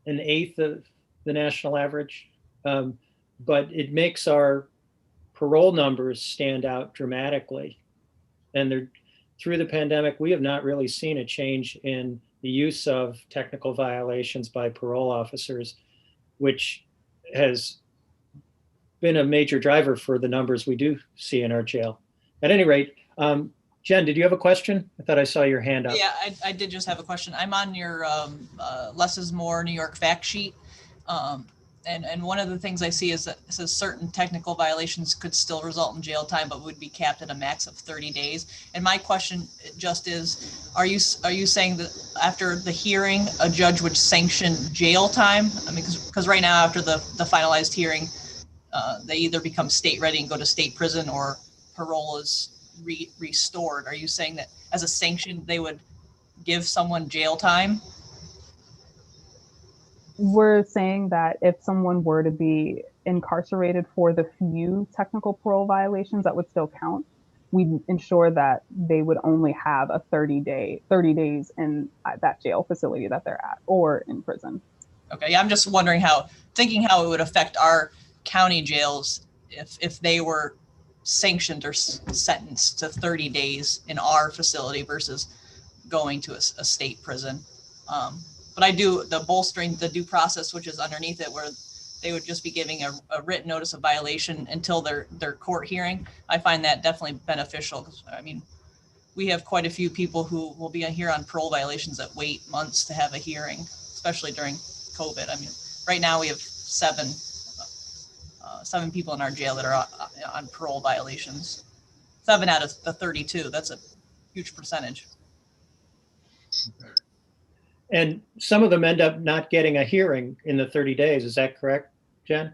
an eighth of the national average, but it makes our parole numbers stand out dramatically. And through the pandemic, we have not really seen a change in the use of technical violations by parole officers, which has been a major driver for the numbers we do see in our jail. At any rate, Jen, did you have a question? I thought I saw your hand up. Yeah, I did just have a question. I'm on your less is more New York fact sheet. And one of the things I see is that it says certain technical violations could still result in jail time, but would be capped at a max of 30 days. And my question just is, are you saying that after the hearing, a judge would sanction jail time? I mean, because right now after the finalized hearing, they either become state ready and go to state prison, or parole is restored. Are you saying that as a sanction, they would give someone jail time? We're saying that if someone were to be incarcerated for the few technical parole violations that would still count, we'd ensure that they would only have a 30 days in that jail facility that they're at, or in prison. Okay, yeah, I'm just wondering thinking how it would affect our county jails if they were sanctioned or sentenced to 30 days in our facility versus going to a state prison. But I do the bolstering the due process, which is underneath it, where they would just be giving a written notice of violation until their court hearing. I find that definitely beneficial. I mean, we have quite a few people who will be here on parole violations that wait months to have a hearing, especially during COVID. I mean, right now we have seven people in our jail that are on parole violations. 7 out of the 32. That's a huge percentage. And some of them end up not getting a hearing in the 30 days. Is that correct, Jen?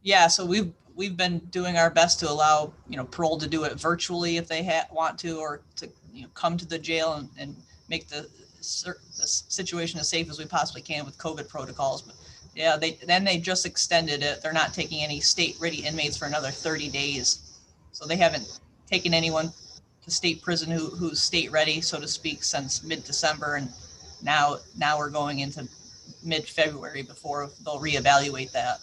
Yeah, so we've been doing our best to allow, parole to do it virtually if they want to, or to come to the jail and make the situation as safe as we possibly can with COVID protocols. But yeah, they just extended it. They're not taking any state-ready inmates for another 30 days. So they haven't taken anyone to state prison who's state-ready, so to speak, since mid-December. And now we're going into mid-February before they'll reevaluate that.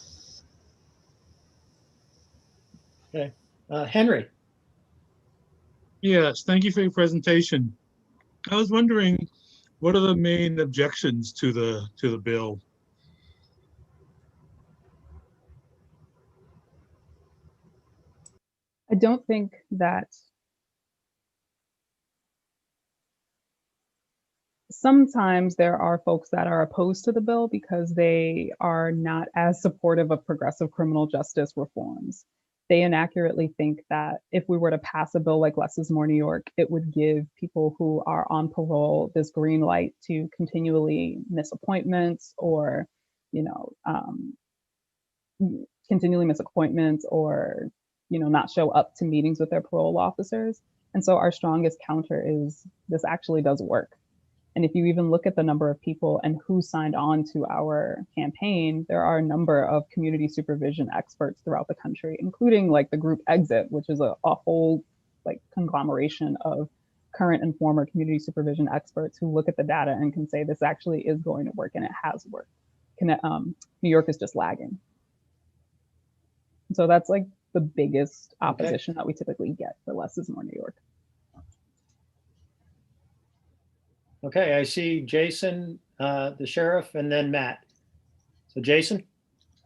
Okay. Henry. Yes, thank you for your presentation. I was wondering, what are the main objections to the bill? I don't think that sometimes there are folks that are opposed to the bill because they are not as supportive of progressive criminal justice reforms. They inaccurately think that if we were to pass a bill like Less is More New York, it would give people who are on parole this green light to continually miss appointments, or, not show up to meetings with their parole officers. And so our strongest counter is this actually does work. And if you even look at the number of people and who signed on to our campaign, there are a number of community supervision experts throughout the country, including like the group Exit, which is a whole conglomeration of current and former community supervision experts who look at the data and can say this actually is going to work, and it has worked. New York is just lagging. So that's like the biggest opposition that we typically get for Less is More New York. Okay, I see Jason, the sheriff, and then Matt. So Jason?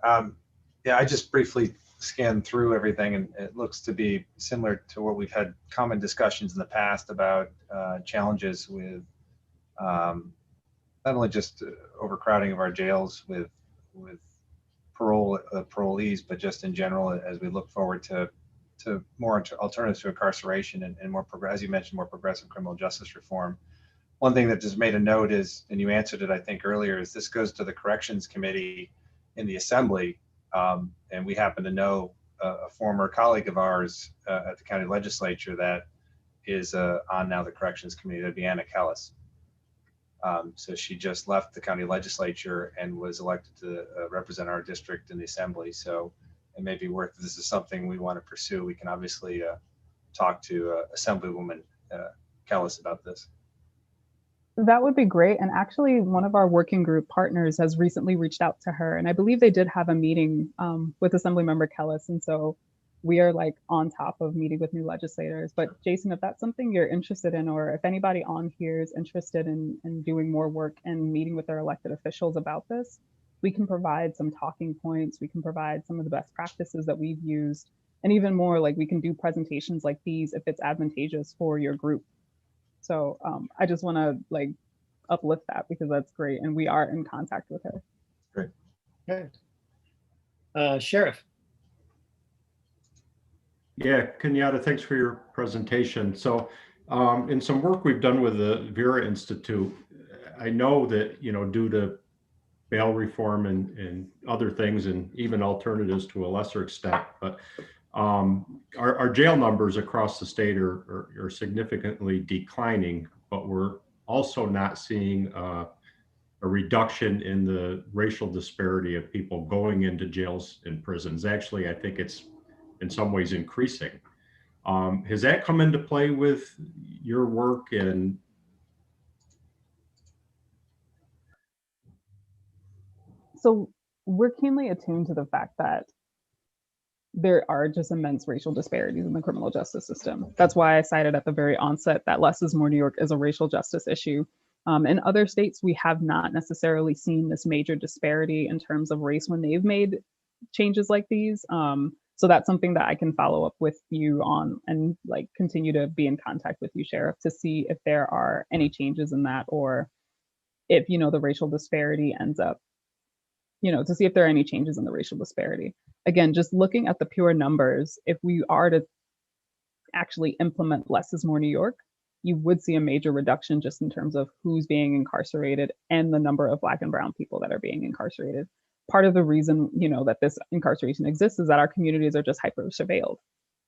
Yeah, I just briefly scanned through everything, and it looks to be similar to what we've had common discussions in the past about challenges with not only just overcrowding of our jails with parolees, but just in general as we look forward to more alternatives to incarceration and more, as you mentioned, more progressive criminal justice reform. One thing that just made a note is, and you answered it, I think, earlier, is this goes to the Corrections Committee in the Assembly. And we happen to know a former colleague of ours at the county legislature that is on now the Corrections Committee, that'd be Anna Kelles. So she just left the county legislature and was elected to represent our district in the Assembly. So it may be worth, if this is something we want to pursue, we can obviously talk to Assemblywoman Kelles about this. That would be great. And actually, one of our working group partners has recently reached out to her, and I believe they did have a meeting with Assemblymember Kelles, and so we are like on top of meeting with new legislators. But Jason, if that's something you're interested in, or if anybody on here is interested in doing more work and meeting with their elected officials about this, we can provide some talking points. We can provide some of the best practices that we've used, and even more, like we can do presentations like these if it's advantageous for your group. So I just want to like uplift that because that's great, and we are in contact with her. Great. Okay. Sheriff. Yeah, Kenyatta, thanks for your presentation. So in some work we've done with the Vera Institute, I know that, due to bail reform and other things, and even alternatives to a lesser extent, but our jail numbers across the state are significantly declining, but we're also not seeing a reduction in the racial disparity of people going into jails and prisons. Actually, I think it's in some ways increasing. Has that come into play with your work? And so we're keenly attuned to the fact that there are just immense racial disparities in the criminal justice system. That's why I cited at the very onset that less is more New York is a racial justice issue. In other states, we have not necessarily seen this major disparity in terms of race when they've made changes like these. So that's something that I can follow up with you on and like continue to be in contact with you, Sheriff, to see if there are any changes in that, or if, the racial disparity ends up, to see if there are any changes in the racial disparity. Again, just looking at the pure numbers, if we are to actually implement less is more New York, you would see a major reduction just in terms of who's being incarcerated and the number of Black and brown people that are being incarcerated. Part of the reason, that this incarceration exists is that our communities are just hyper surveilled.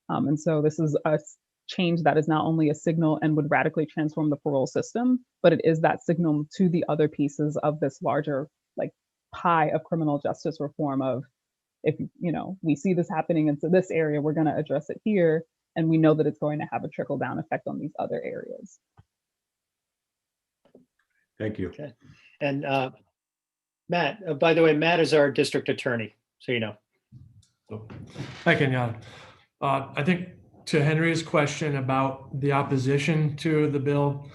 And so this is a change that is not only a signal and would radically transform the parole system, but it is that signal to the other pieces of this larger like pie of criminal justice reform of, if we see this happening into this area, we're going to address it here, and we know that it's going to have a trickle down effect on these other areas. thank you. Okay. And Matt, by the way, Matt is our district attorney, so you know. Hi, Kenyatta. I think to Henry's question about the opposition to the bill,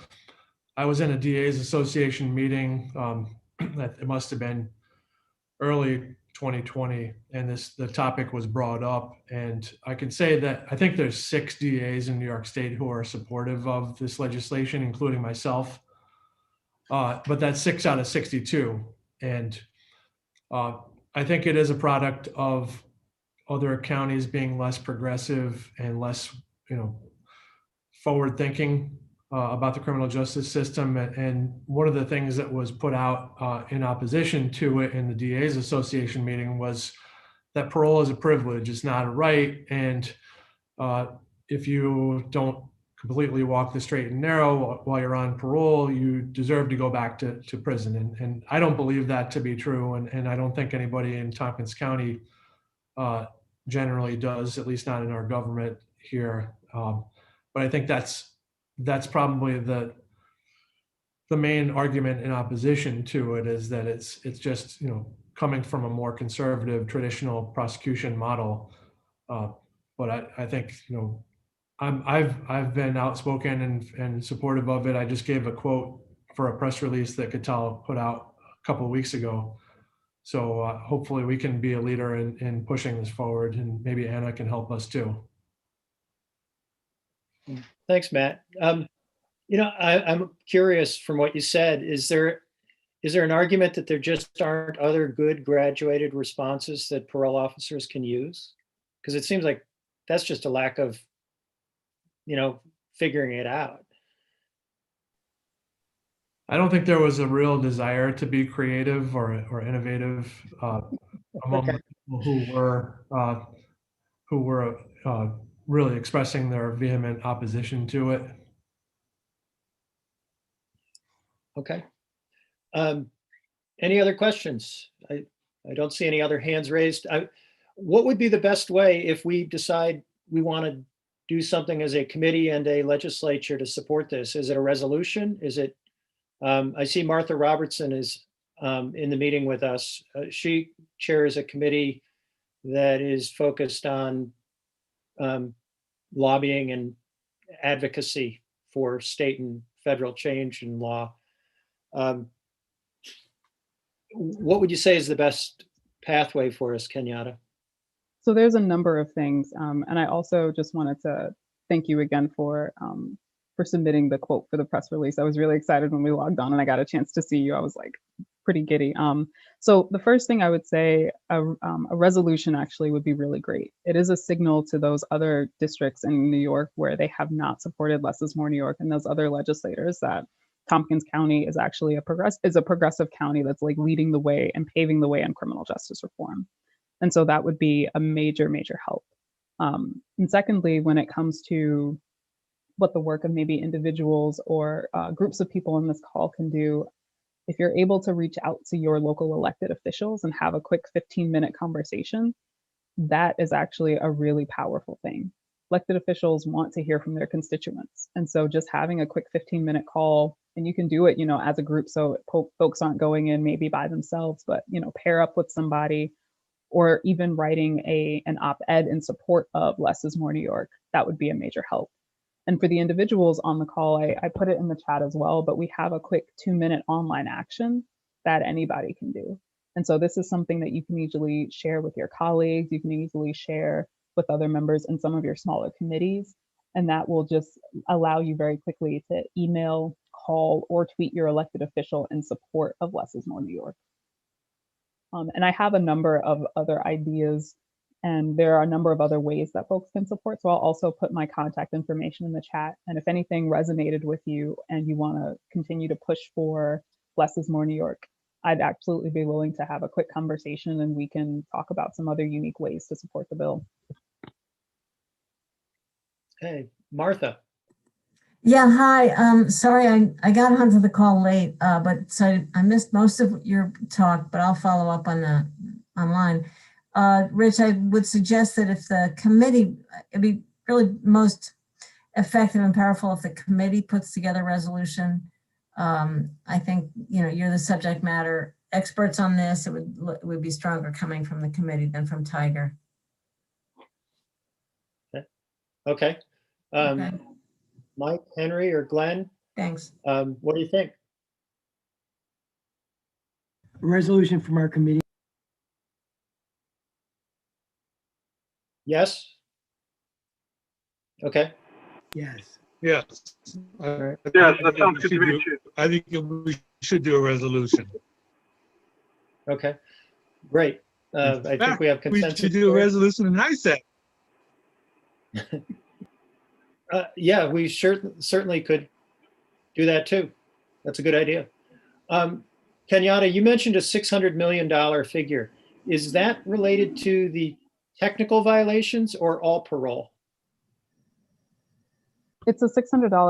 I was in a DA's Association meeting. It must have been early 2020, and the topic was brought up. And I can say that I think there's 6 DAs in New York State who are supportive of this legislation, including myself. But that's 6 out of 62. And I think it is a product of other counties being less progressive and less, forward thinking about the criminal justice system. And one of the things that was put out in opposition to it in the DA's Association meeting was that parole is a privilege, it's not a right. And if you don't completely walk the straight and narrow while you're on parole, you deserve to go back to prison. And I don't believe that to be true. And I don't think anybody in Tompkins County generally does, at least not in our government here. But I think that's probably the main argument in opposition to it, is that it's just, coming from a more conservative traditional prosecution model. But I think, I've been outspoken and supportive of it. I just gave a quote for a press release that Kelles put out a couple of weeks ago. So hopefully we can be a leader in pushing this forward, and maybe Anna can help us too. Thanks, Matt. I'm curious from what you said, is there an argument that there just aren't other good graduated responses that parole officers can use? Because it seems like that's just a lack of, figuring it out. I don't think there was a real desire to be creative or innovative among the people who were really expressing their vehement opposition to it. Okay. Any other questions? I don't see any other hands raised. What would be the best way if we decide we want to do something as a committee and a legislature to support this? Is it a resolution? Is it I see Martha Robertson is in the meeting with us. She chairs a committee that is focused on lobbying and advocacy for state and federal change in law. What would you say is the best pathway for us, Kenyatta? So there's a number of things, and I also just wanted to thank you again for submitting the quote for the press release. I was really excited when we logged on and I got a chance to see you. I was like pretty giddy. So the first thing I would say, a resolution actually would be really great. It is a signal to those other districts in New York where they have not supported Less is More New York and those other legislators that Tompkins County is actually a progressive county that's like leading the way and paving the way on criminal justice reform. And so that would be a major, major help. And secondly, when it comes to what the work of maybe individuals or groups of people in this call can do, if you're able to reach out to your local elected officials and have a quick 15-minute conversation, that is actually a really powerful thing. Elected officials want to hear from their constituents. And so just having a quick 15-minute call, and you can do it, as a group, so folks aren't going in maybe by themselves, but, pair up with somebody, or even writing an op-ed in support of Less is More New York, that would be a major help. And for the individuals on the call, I put it in the chat as well, but we have a quick 2-minute online action that anybody can do. And so this is something that you can easily share with your colleagues. You can easily share with other members in some of your smaller committees. And that will just allow you very quickly to email, call, or tweet your elected official in support of Less is More New York. And I have a number of other ideas, and there are a number of other ways that folks can support. So I'll also put my contact information in the chat. And if anything resonated with you and you want to continue to push for Less is More New York, I'd absolutely be willing to have a quick conversation and we can talk about some other unique ways to support the bill. Hey, Martha. Yeah, hi. Sorry, I got onto the call late, but so I missed most of your talk, but I'll follow up on the online. Rich, I would suggest that if the committee, it'd be really most effective and powerful if the committee puts together a resolution. I think, you're the subject matter experts on this. It would be stronger coming from the committee than from Tiger. Okay. Okay. Mike, Henry, or Glenn, Thanks. what do you think? Resolution from our committee. Yes? Okay. Yes. Yes. right. Yes, that sounds good to me too. I think we should do a resolution. Okay, great. I think we have consensus. We should do a there. resolution in ISAC. Yeah, we certainly could do that too. That's a good idea. Kenyatta, you mentioned a $600 million figure. Is that related to the technical violations or all parole? It's a $600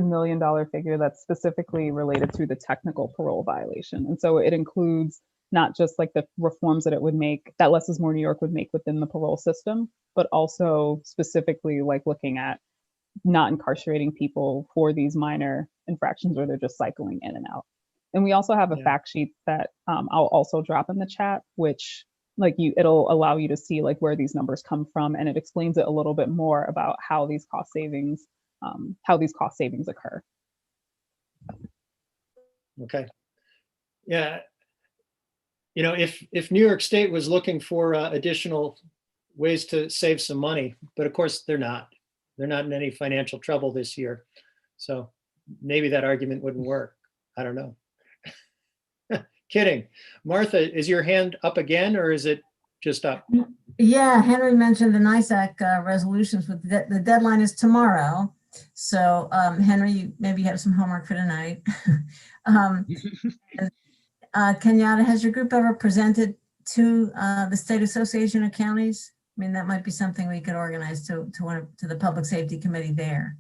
million figure that's specifically related to the technical parole violation. And so it includes not just like the reforms that it would make, that Less is More New York would make within the parole system, but also specifically like looking at not incarcerating people for these minor infractions where they're just cycling in and out. And we also have a fact sheet that I'll also drop in the chat, which it'll allow you to see like where these numbers come from, and it explains it a little bit more about how these cost savings occur. Okay. Yeah. If New York State was looking for additional ways to save some money, but of course they're not in any financial trouble this year. So maybe that argument wouldn't work. I don't know. Kidding. Martha, is your hand up again or is it just up? Yeah, Henry mentioned the NISAC resolutions, but the deadline is tomorrow. So Henry, you maybe have some homework for tonight. Kenyatta, has your group ever presented to the State Association of Counties? I mean, that might be something we could organize to the Public Safety Committee there.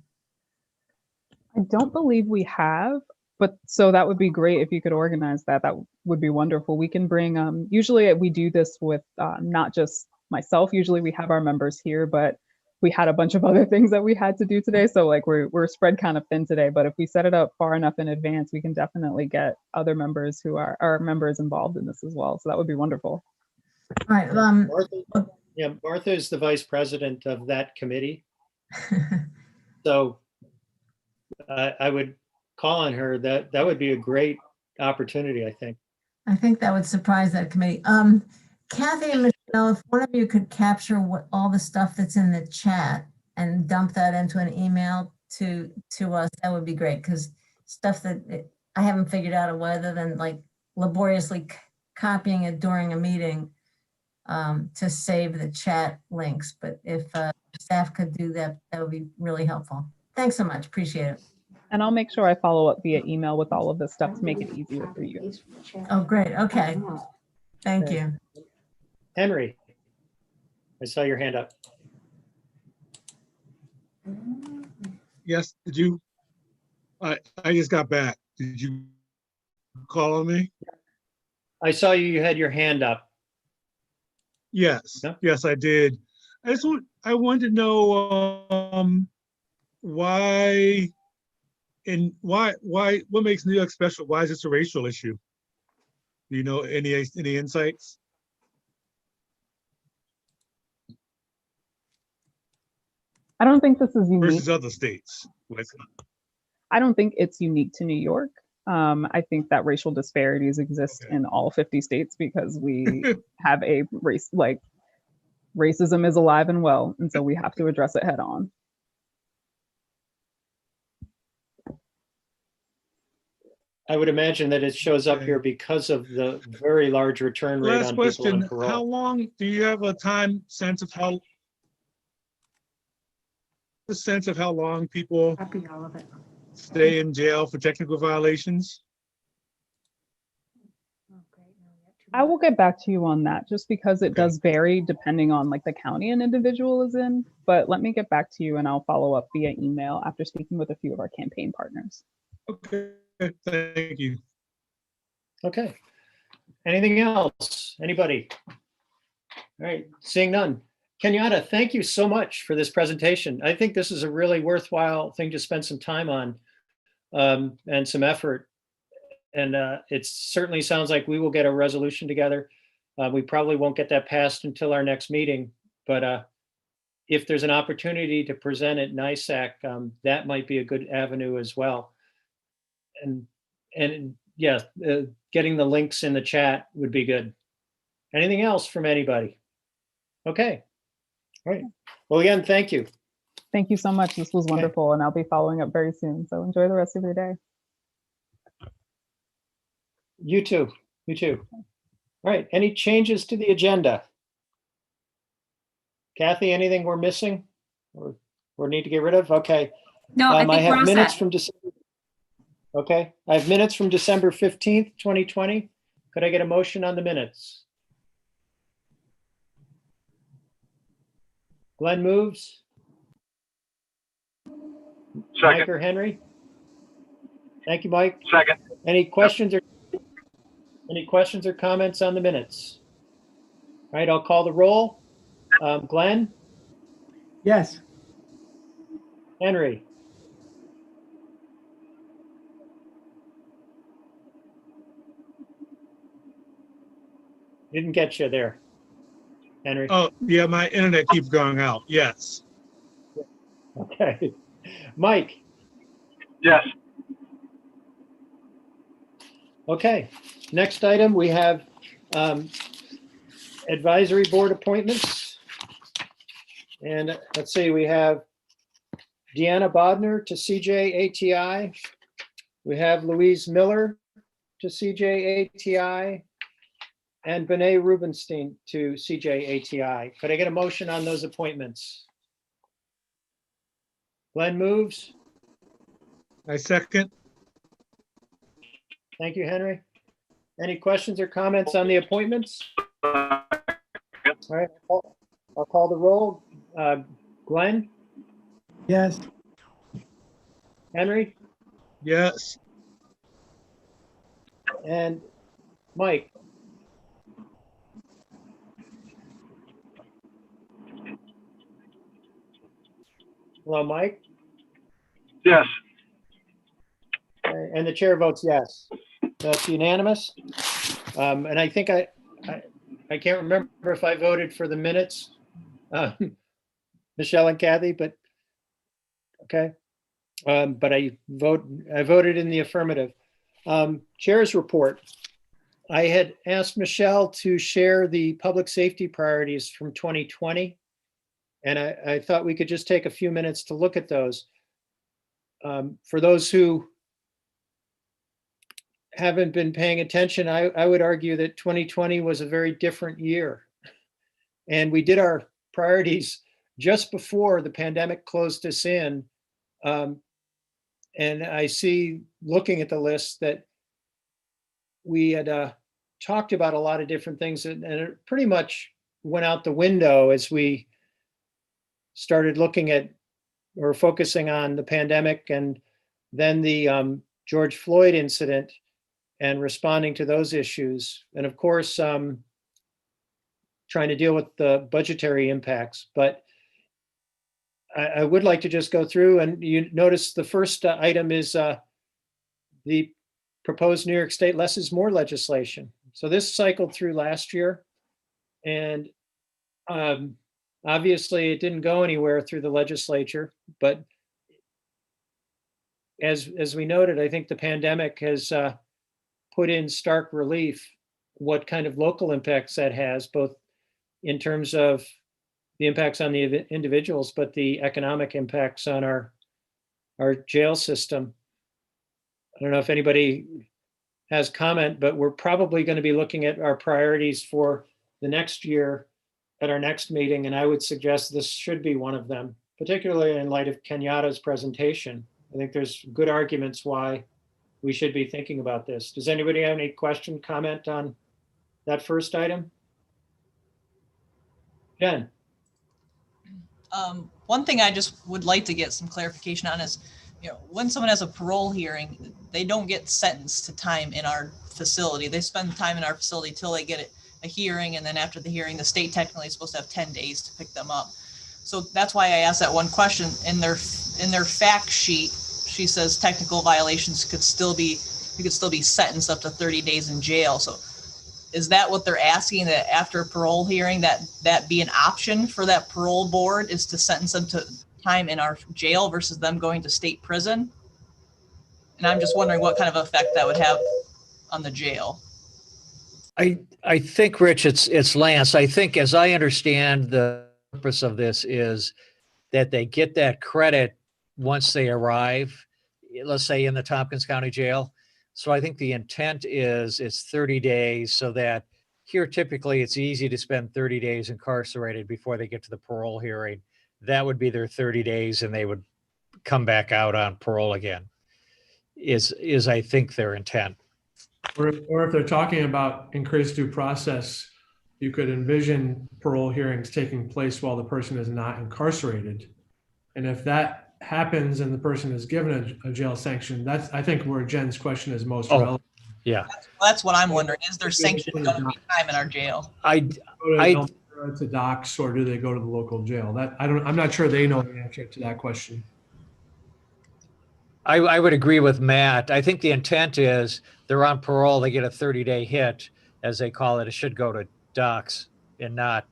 I don't believe we have, but so that would be great if you could organize that. That would be wonderful. We can bring, usually we do this with not just myself, usually we have our members here, but we had a bunch of other things that we had to do today. So like we're spread kind of thin today, but if we set it up far enough in advance, we can definitely get other members who are our members involved in this as well. So that would be wonderful. All right. Martha is the vice president of that committee. So I would call on her. That would be a great opportunity, I think. I think that would surprise that committee. Kathy and Michelle, if one of you could capture all the stuff that's in the chat and dump that into an email to us, that would be great, because stuff that I haven't figured out whether than like laboriously copying it during a meeting to save the chat links. But if staff could do that, that would be really helpful. Thanks so much. Appreciate it. And I'll make sure I follow up via email with all of this stuff to make it easier for you. Oh, great. Okay. Thank you. Henry, I saw your hand up. Yes, did you? I just got back. Did you call on me? I saw you had your hand up. Yes, Yeah. yes, I did. I wanted to know why what makes New York special? Why is this a racial issue? Do you know any insights? I don't think this is unique. Versus other states. I don't think it's unique to New York. I think that racial disparities exist in all 50 states because we have a race, like racism is alive and well. And so we have to address it head on. I would imagine that it shows up here because of the very large return rate Last on people on question, how parole. long, do you have a sense of how long people Copy all of it. stay in jail for technical violations? I will get back to you on that just because it Okay. does vary depending on like the county an individual is in. But let me get back to you and I'll follow up via email after speaking with a few of our campaign partners. Okay, thank you. Okay. Anything else? Anybody? All right, seeing none. Kenyatta, thank you so much for this presentation. I think this is a really worthwhile thing to spend some time on and some effort. And it certainly sounds like we will get a resolution together. We probably won't get that passed until our next meeting, but if there's an opportunity to present at NISAC, that might be a good avenue as well. And yeah, getting the links in the chat would be good. Anything else from anybody? Okay. All right. Well, again, thank you. Thank you so much. This was wonderful and I'll be following up very soon. So enjoy the rest of your day. You too. You too. All right. Any changes to the agenda? Kathy, anything we're missing or need to get rid of? Okay. No, I think I have we're all minutes set. from December. Okay. I have minutes from December 15th, 2020. Could I get a motion on the minutes? Glenn moves. Second. Mike or Henry? Thank you, Mike. Second. Any questions or comments on the minutes? All right, I'll call the roll. Glenn, Yes. Henry, didn't get you there, Henry. Oh, yeah, my internet keeps going out. Yes. Okay. Mike, Yes. okay. Next item, we have advisory board appointments. And let's see, we have Deanna Bodner to CJATI. We have Louise Miller to CJATI and Benet Rubenstein to CJATI. Could I get a motion on those appointments? Glenn moves. I second. Thank you, Henry. Any questions or comments on the appointments? All right, I'll call the roll. Glenn, Yes. Henry, Yes. and Mike. Hello, Mike. Yes. And the chair votes yes. That's unanimous. And I think I can't remember if I voted for the minutes, Michelle and Kathy, but okay. But I voted in the affirmative. Chair's report. I had asked Michelle to share the public safety priorities from 2020. And I thought we could just take a few minutes to look at those. For those who haven't been paying attention, I would argue that 2020 was a very different year. And we did our priorities just before the pandemic closed us in. And I see, looking at the list, that we had talked about a lot of different things, and it pretty much went out the window as we started looking at or focusing on the pandemic and then the George Floyd incident and responding to those issues. And of course, trying to deal with the budgetary impacts. But I would like to just go through, and you notice the first item is the proposed New York State less is more legislation. So this cycled through last year, and obviously it didn't go anywhere through the legislature, but as we noted, I think the pandemic has put in stark relief what kind of local impacts that has, both in terms of the impacts on the individuals, but the economic impacts on our jail system. I don't know if anybody has comment, but we're probably going to be looking at our priorities for the next year at our next meeting, and I would suggest this should be one of them, particularly in light of Kenyatta's presentation. I think there's good arguments why we should be thinking about this. Does anybody have any question, comment on that first item? Jen? One thing I just would like to get some clarification on is, when someone has a parole hearing, they don't get sentenced to time in our facility. They spend time in our facility till they get a hearing, and then after the hearing, the state technically is supposed to have 10 days to pick them up. So that's why I asked that one question. In their fact sheet, she says technical violations you could still be sentenced up to 30 days in jail. So is that what they're asking, that after a parole hearing that be an option for that parole board, is to sentence them to time in our jail versus them going to state prison? And I'm just wondering what kind of effect that would have on the jail. I think, Rich, it's Lance. I think, as I understand, the purpose of this is that they get that credit once they arrive, let's say in the Tompkins County Jail. So I think the intent is it's 30 days, so that here typically it's easy to spend 30 days incarcerated before they get to the parole hearing. That would be their 30 days, and they would come back out on parole again, is I think their intent. Or if they're talking about increased due process, you could envision parole hearings taking place while the person is not incarcerated. And if that happens and the person is given a jail sanction, that's, I think, where Jen's question is most relevant. Yeah. That's what I'm wondering. Is there sanction going to be time in our jail? To docks, or do they go to the local jail? I'm not sure they know the answer to that question. I would agree with Matt. I think the intent is they're on parole, they get a 30-day hit, as they call it. It should go to docks and not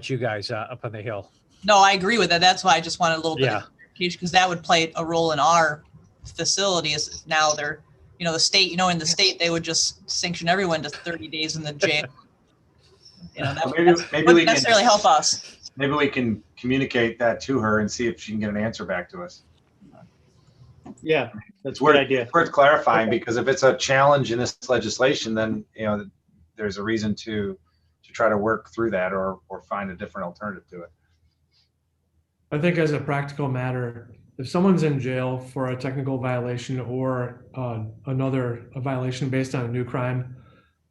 you guys up on the hill. No, I agree with that. That's why I just wanted a little bit Yeah. of clarification, because that would play a role in our facility. Is now they're, the state, in the state, they would just sanction everyone to 30 days in the jail. That wouldn't necessarily help us. Maybe we can communicate that to her and see if she can get an answer back to us. Yeah, that's It's a good idea. worth clarifying, because if it's a challenge in this legislation, then there's a reason to try to work through that or find a different alternative to it. I think, as a practical matter, if someone's in jail for a technical violation or a violation based on a new crime,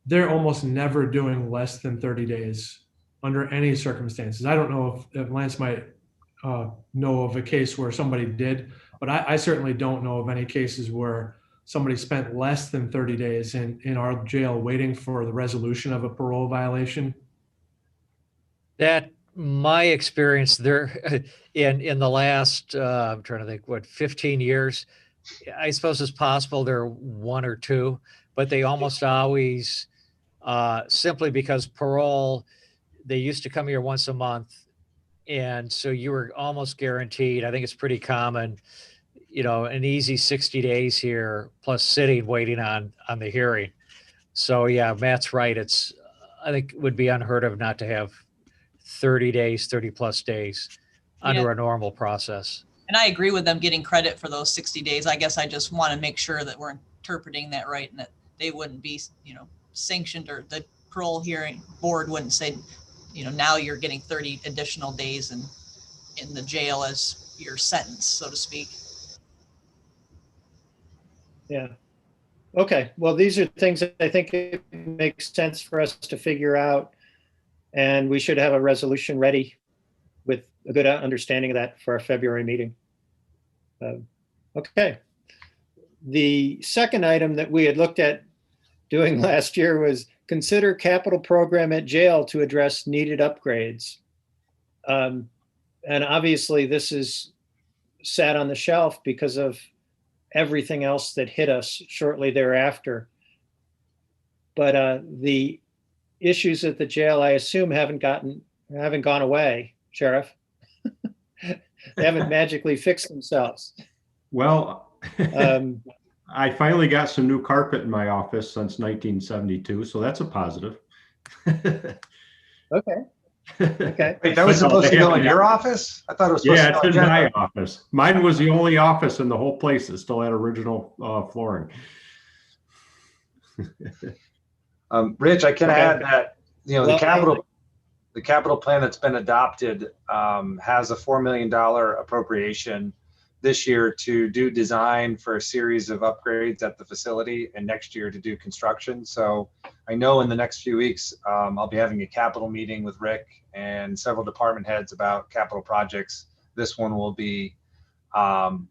they're almost never doing less than 30 days under any circumstances. I don't know if Lance might know of a case where somebody did, but I certainly don't know of any cases where somebody spent less than 30 days in our jail waiting for the resolution of a parole violation. That my experience there in the last, I'm trying to think, what, 15 years, I suppose it's possible there are one or two, but they almost always, simply because parole, they used to come here once a month. And so you were almost guaranteed, I think it's pretty common, an easy 60 days here plus sitting, waiting on the hearing. So yeah, Matt's right. I think it would be unheard of not to have 30 days, 30 plus days under a normal process. And I agree with them getting credit for those 60 days. I guess I just want to make sure that we're interpreting that right and that they wouldn't be, sanctioned, or the parole hearing board wouldn't say, now you're getting 30 additional days in the jail as your sentence, so to speak. Yeah. Okay. Well, these are things that I think it makes sense for us to figure out, and we should have a resolution ready with a good understanding of that for our February meeting. Okay. The second item that we had looked at doing last year was consider capital program at jail to address needed upgrades. And obviously this is sat on the shelf because of everything else that hit us shortly thereafter. But the issues at the jail, I assume, haven't gone away, Sheriff. They haven't magically fixed themselves. Well, I finally got some new carpet in my office since 1972, so that's a positive. Okay. Okay. Wait, that was supposed to go in your office? I thought it was supposed to Yeah, go it's in in my general. office. Mine was the only office in the whole place that still had original flooring. Rich, I can Okay. add that, Well, the capital plan that's been adopted has a $4 million appropriation this year to do design for a series of upgrades at the facility, and next year to do construction. So I know in the next few weeks, I'll be having a capital meeting with Rick and several department heads about capital projects. This one will be on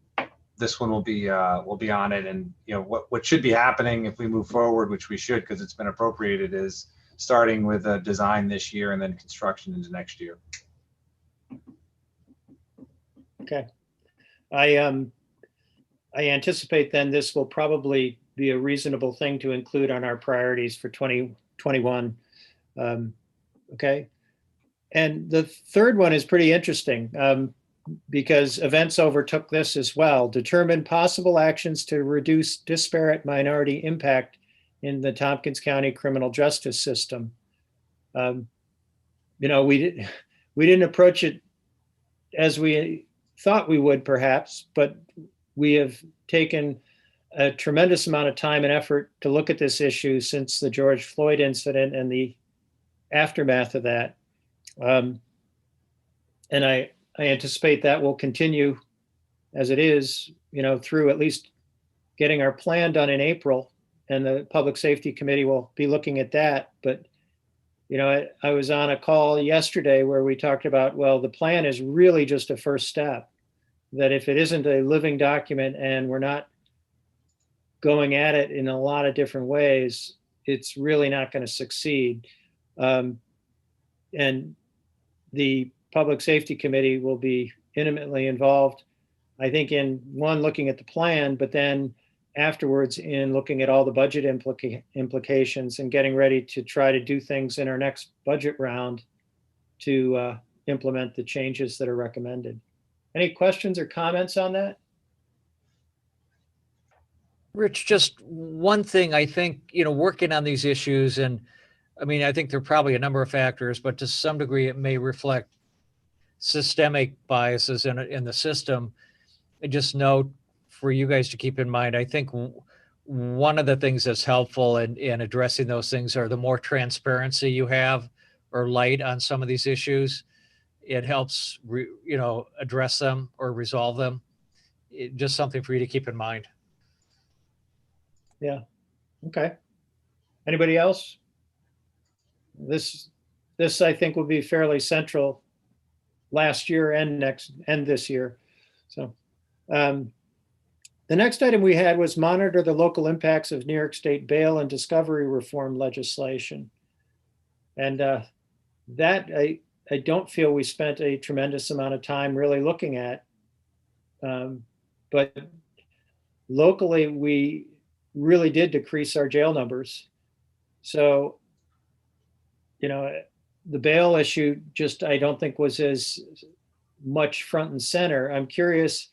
it. And what should be happening if we move forward, which we should, because it's been appropriated, is starting with a design this year and then construction into next year. Okay. I anticipate then this will probably be a reasonable thing to include on our priorities for 2021. Okay. And the third one is pretty interesting because events overtook this as well. Determine possible actions to reduce disparate minority impact in the Tompkins County criminal justice system. We didn't approach it as we thought we would, perhaps, but we have taken a tremendous amount of time and effort to look at this issue since the George Floyd incident and the aftermath of that. And I anticipate that will continue as it is, through at least getting our plan done in April, and the Public Safety Committee will be looking at that. But I was on a call yesterday where we talked about, well, the plan is really just a first step, that if it isn't a living document and we're not going at it in a lot of different ways, it's really not going to succeed. And the Public Safety Committee will be intimately involved, I think, in one, looking at the plan, but then afterwards in looking at all the budget implications and getting ready to try to do things in our next budget round to implement the changes that are recommended. Any questions or comments on that? Rich, just one thing, I think, working on these issues, and I think there are probably a number of factors, but to some degree it may reflect systemic biases in the system. And just note for you guys to keep in mind, I think one of the things that's helpful in addressing those things are the more transparency you have or light on some of these issues, it helps, address them or resolve them. Just something for you to keep in mind. Yeah. Okay. Anybody else? This I think will be fairly central last year and this year. So the next item we had was monitor the local impacts of New York State bail and discovery reform legislation. And that I don't feel we spent a tremendous amount of time really looking at. But locally, we really did decrease our jail numbers. So, you know, the bail issue just, I don't think was as much front and center. I'm curious,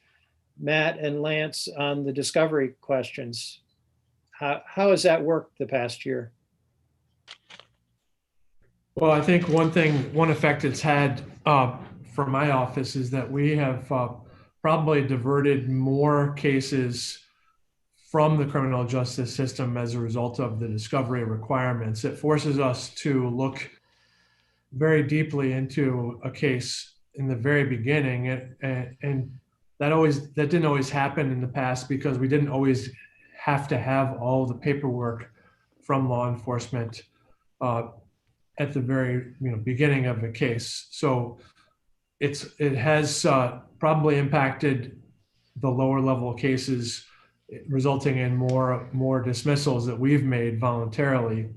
Matt and Lance, on the discovery questions. How has that worked the past year? Well, I think one effect it's had from my office is that we have probably diverted more cases from the criminal justice system as a result of the discovery requirements. It forces us to look very deeply into a case in the very beginning, and that didn't always happen in the past because we didn't always have to have all the paperwork from law enforcement at the very beginning of a case. So it has probably impacted the lower level cases, resulting in more dismissals that we've made voluntarily.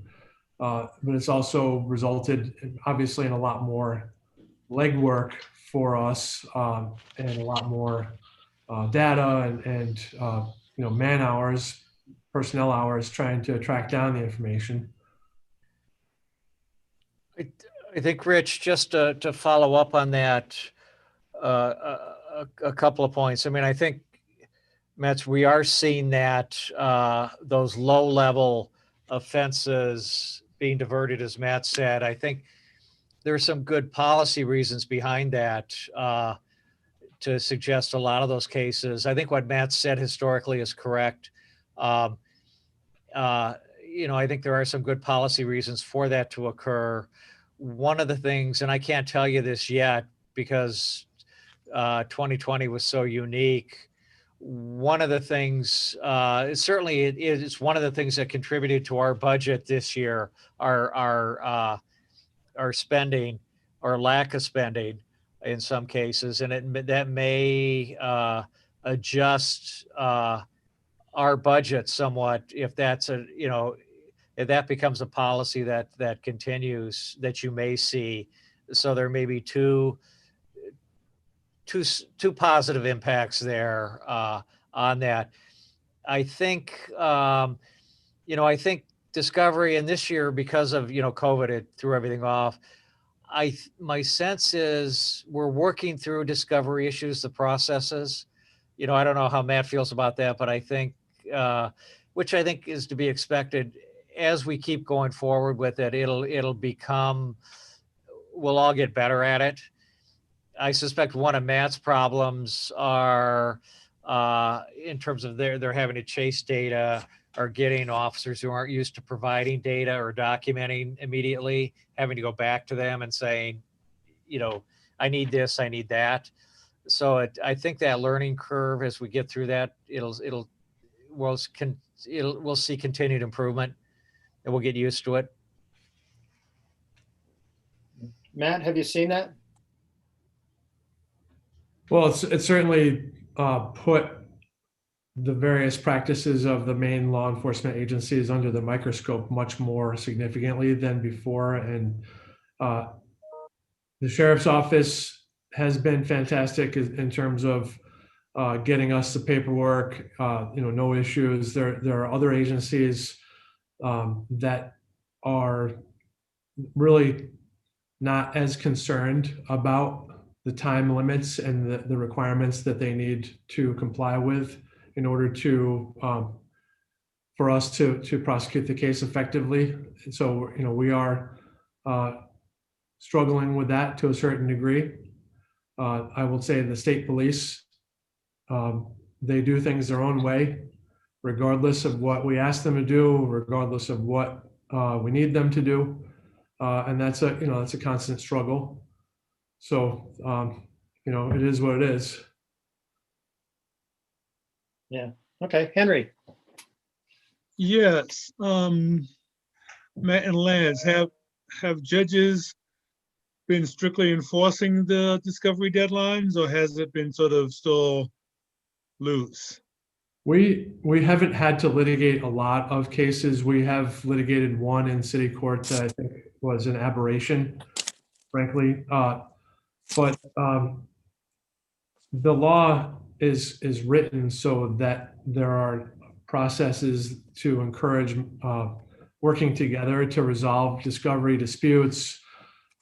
But it's also resulted obviously in a lot more legwork for us and a lot more data and man hours, personnel hours trying to track down the information. I think, Rich, just to follow up on that, a couple of points. I mean, I think, Metz, we are seeing that those low-level offenses being diverted, as Matt said. I think there are some good policy reasons behind that to suggest a lot of those cases. I think what Matt said historically is correct. I think there are some good policy reasons for that to occur. One of the things, and I can't tell you this yet because 2020 was so unique. One of the things, certainly it is one of the things that contributed to our budget this year, our spending or lack of spending in some cases, and that may adjust our budget somewhat if that's if that becomes a policy that continues, that you may see. So there may be two positive impacts there on that. I think, I think discovery, and this year because of, COVID, it threw everything off. My sense is we're working through discovery issues, the processes. I don't know how Matt feels about that, but I think, which I think is to be expected as we keep going forward with it, it'll become, we'll all get better at it. I suspect one of Matt's problems are in terms of they're having to chase data or getting officers who aren't used to providing data or documenting immediately, having to go back to them and saying, I need this, I need that. So I think that learning curve as we get through that, we'll see continued improvement and we'll get used to it. Matt, have you seen that? Well, it's certainly put the various practices of the main law enforcement agencies under the microscope much more significantly than before. And the sheriff's office has been fantastic in terms of getting us the paperwork, no issues. There are other agencies that are really not as concerned about the time limits and the requirements that they need to comply with in order to for us to prosecute the case effectively. And so we are struggling with that to a certain degree. I will say the state police, they do things their own way, regardless of what we ask them to do, regardless of what we need them to do, and that's a constant struggle. So, it is what it is. Yeah. Okay. Henry. Yes. Matt and Lance, have judges been strictly enforcing the discovery deadlines, or has it been sort of still loose? We haven't had to litigate a lot of cases. We have litigated one in city court that I think was an aberration. frankly. But the law is written so that there are processes to encourage working together to resolve discovery disputes.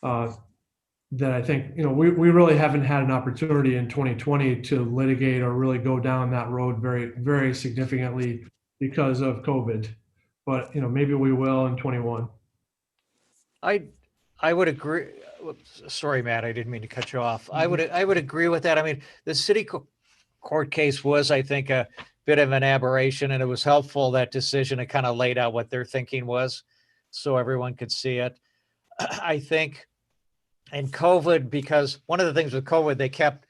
That I think, we really haven't had an opportunity in 2020 to litigate or really go down that road very, very significantly because of COVID. But, maybe we will in 21. I would agree. Whoops, sorry, Matt, I didn't mean to cut you off. I would agree with that. I mean, the city court case was, I think, a bit of an aberration, and it was helpful, that decision. It kind of laid out what their thinking was so everyone could see it. I think, and COVID, because one of the things with COVID, they kept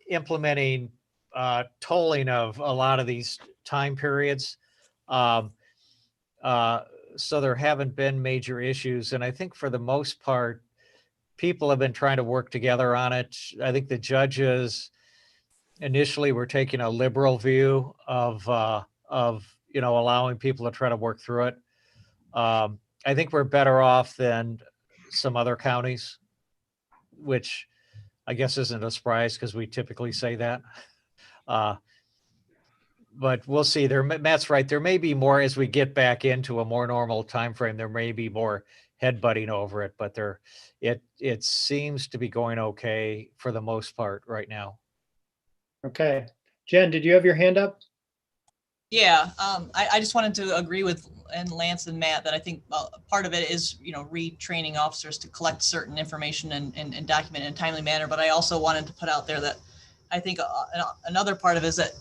implementing tolling of a lot of these time periods. So there haven't been major issues. And I think for the most part, people have been trying to work together on it. I think the judges initially were taking a liberal view of allowing people to try to work through it. I think we're better off than some other counties, which I guess isn't a surprise because we typically say that. But we'll see. Matt's right. There may be more as we get back into a more normal time frame. There may be more headbutting over it, but it seems to be going okay for the most part right now. Okay. Jen, did you have your hand up? Yeah, I just wanted to agree with Lance and Matt that I think part of it is, retraining officers to collect certain information and document in a timely manner. But I also wanted to put out there that I think another part of it is that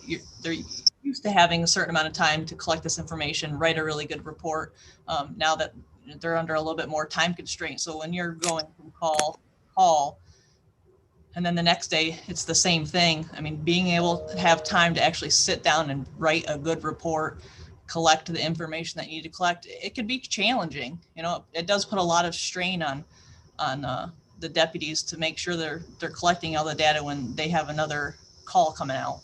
they're used to having a certain amount of time to collect this information, write a really good report. Now that they're under a little bit more time constraint. So when you're going from call, and then the next day it's the same thing. I mean, being able to have time to actually sit down and write a good report, collect the information that you need to collect, it could be challenging. It does put a lot of strain on the deputies to make sure they're collecting all the data when they have another call coming out.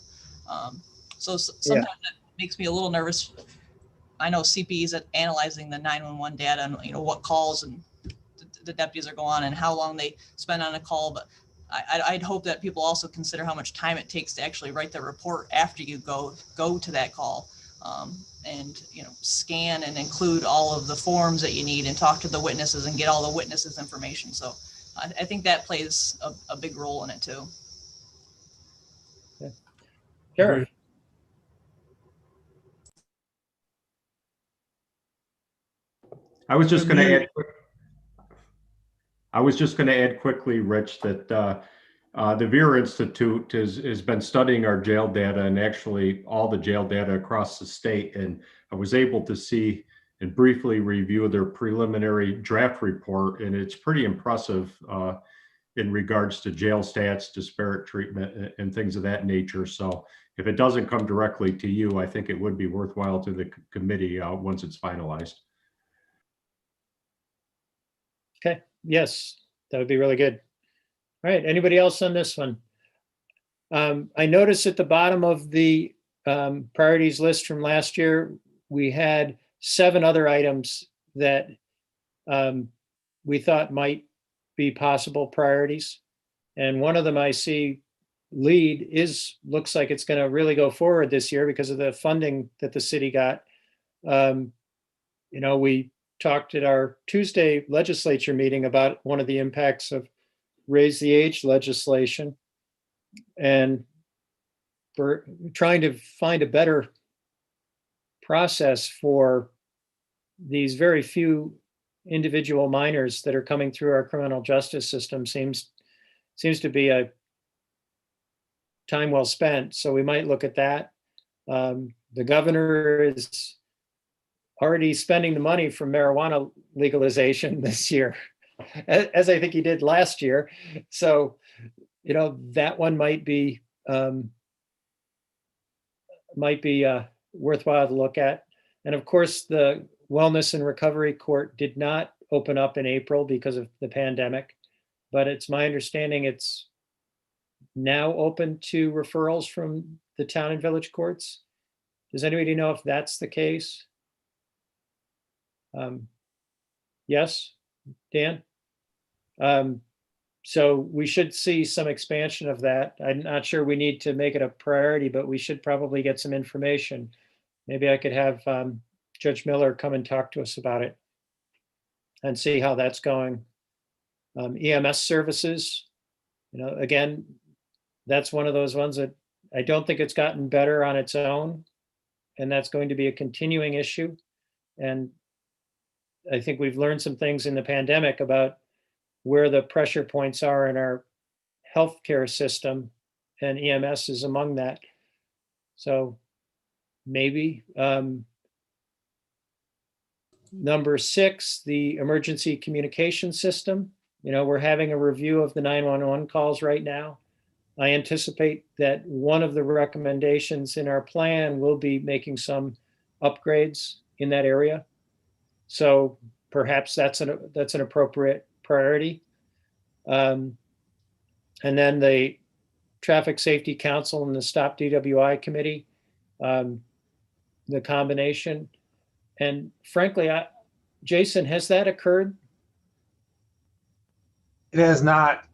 So sometimes that makes me a little nervous. I know CPE is analyzing the 911 data and what calls and the deputies are going on and how long they spend on a call, but I'd hope that people also consider how much time it takes to actually write the report after you go to that call, and scan and include all of the forms that you need and talk to the witnesses and get all the witnesses' information. So I think that plays a big role in it too. Sure. I was just going to add quickly, Rich, that the VEER Institute has been studying our jail data and actually all the jail data across the state. And I was able to see and briefly review their preliminary draft report, and it's pretty impressive in regards to jail stats, disparate treatment, and things of that nature. So if it doesn't come directly to you, I think it would be worthwhile to the committee once it's finalized. Okay. Yes, that would be really good. All right. Anybody else on this one? I noticed at the bottom of the priorities list from last year, we had 7 other items that we thought might be possible priorities. And one of them I see lead looks like it's going to really go forward this year because of the funding that the city got. We talked at our Tuesday legislature meeting about one of the impacts of raise the age legislation, and for trying to find a better process for these very few individual minors that are coming through our criminal justice system seems to be a time well spent. So we might look at that. The governor is already spending the money from marijuana legalization this year, as I think he did last year. So, that one might be worthwhile to look at. And of course, the Wellness and Recovery Court did not open up in April because of the pandemic, but it's my understanding it's now open to referrals from the town and village courts. Does anybody know if that's the case? Yes, Dan? So we should see some expansion of that. I'm not sure we need to make it a priority, but we should probably get some information. Maybe I could have Judge Miller come and talk to us about it and see how that's going. EMS services, again, that's one of those ones that I don't think it's gotten better on its own. And that's going to be a continuing issue. And I think we've learned some things in the pandemic about where the pressure points are in our healthcare system, and EMS is among that. So maybe. Number 6, the emergency communication system. We're having a review of the 911 calls right now. I anticipate that one of the recommendations in our plan will be making some upgrades in that area. So perhaps that's an appropriate priority. And then the Traffic Safety Council and the Stop DWI Committee, the combination. And frankly, Jason, has that occurred? It has not.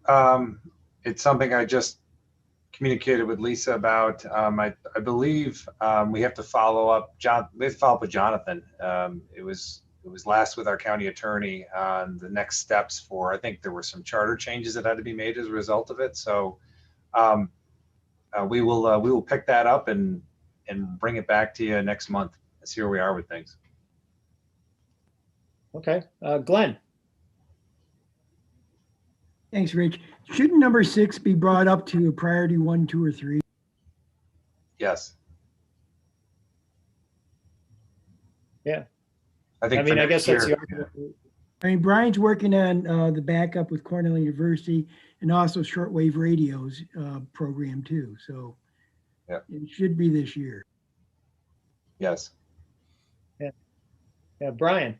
It's something I just communicated with Lisa about. I believe we have to follow up. We have to follow up with Jonathan. It was last with our county attorney on the next steps for. I think there were some charter changes that had to be made as a result of it. So we will pick that up and bring it back to you next month. See where we are with things. Okay, Glenn. Thanks, Rich. Shouldn't number 6 be brought up to priority 1, 2, or 3? Yes. Yeah. I think. I mean, I guess that's the year, argument. I mean, Brian's working on the backup with Cornell University and also shortwave radios program too. So yeah, it should be this year. Yes. Yeah, Brian.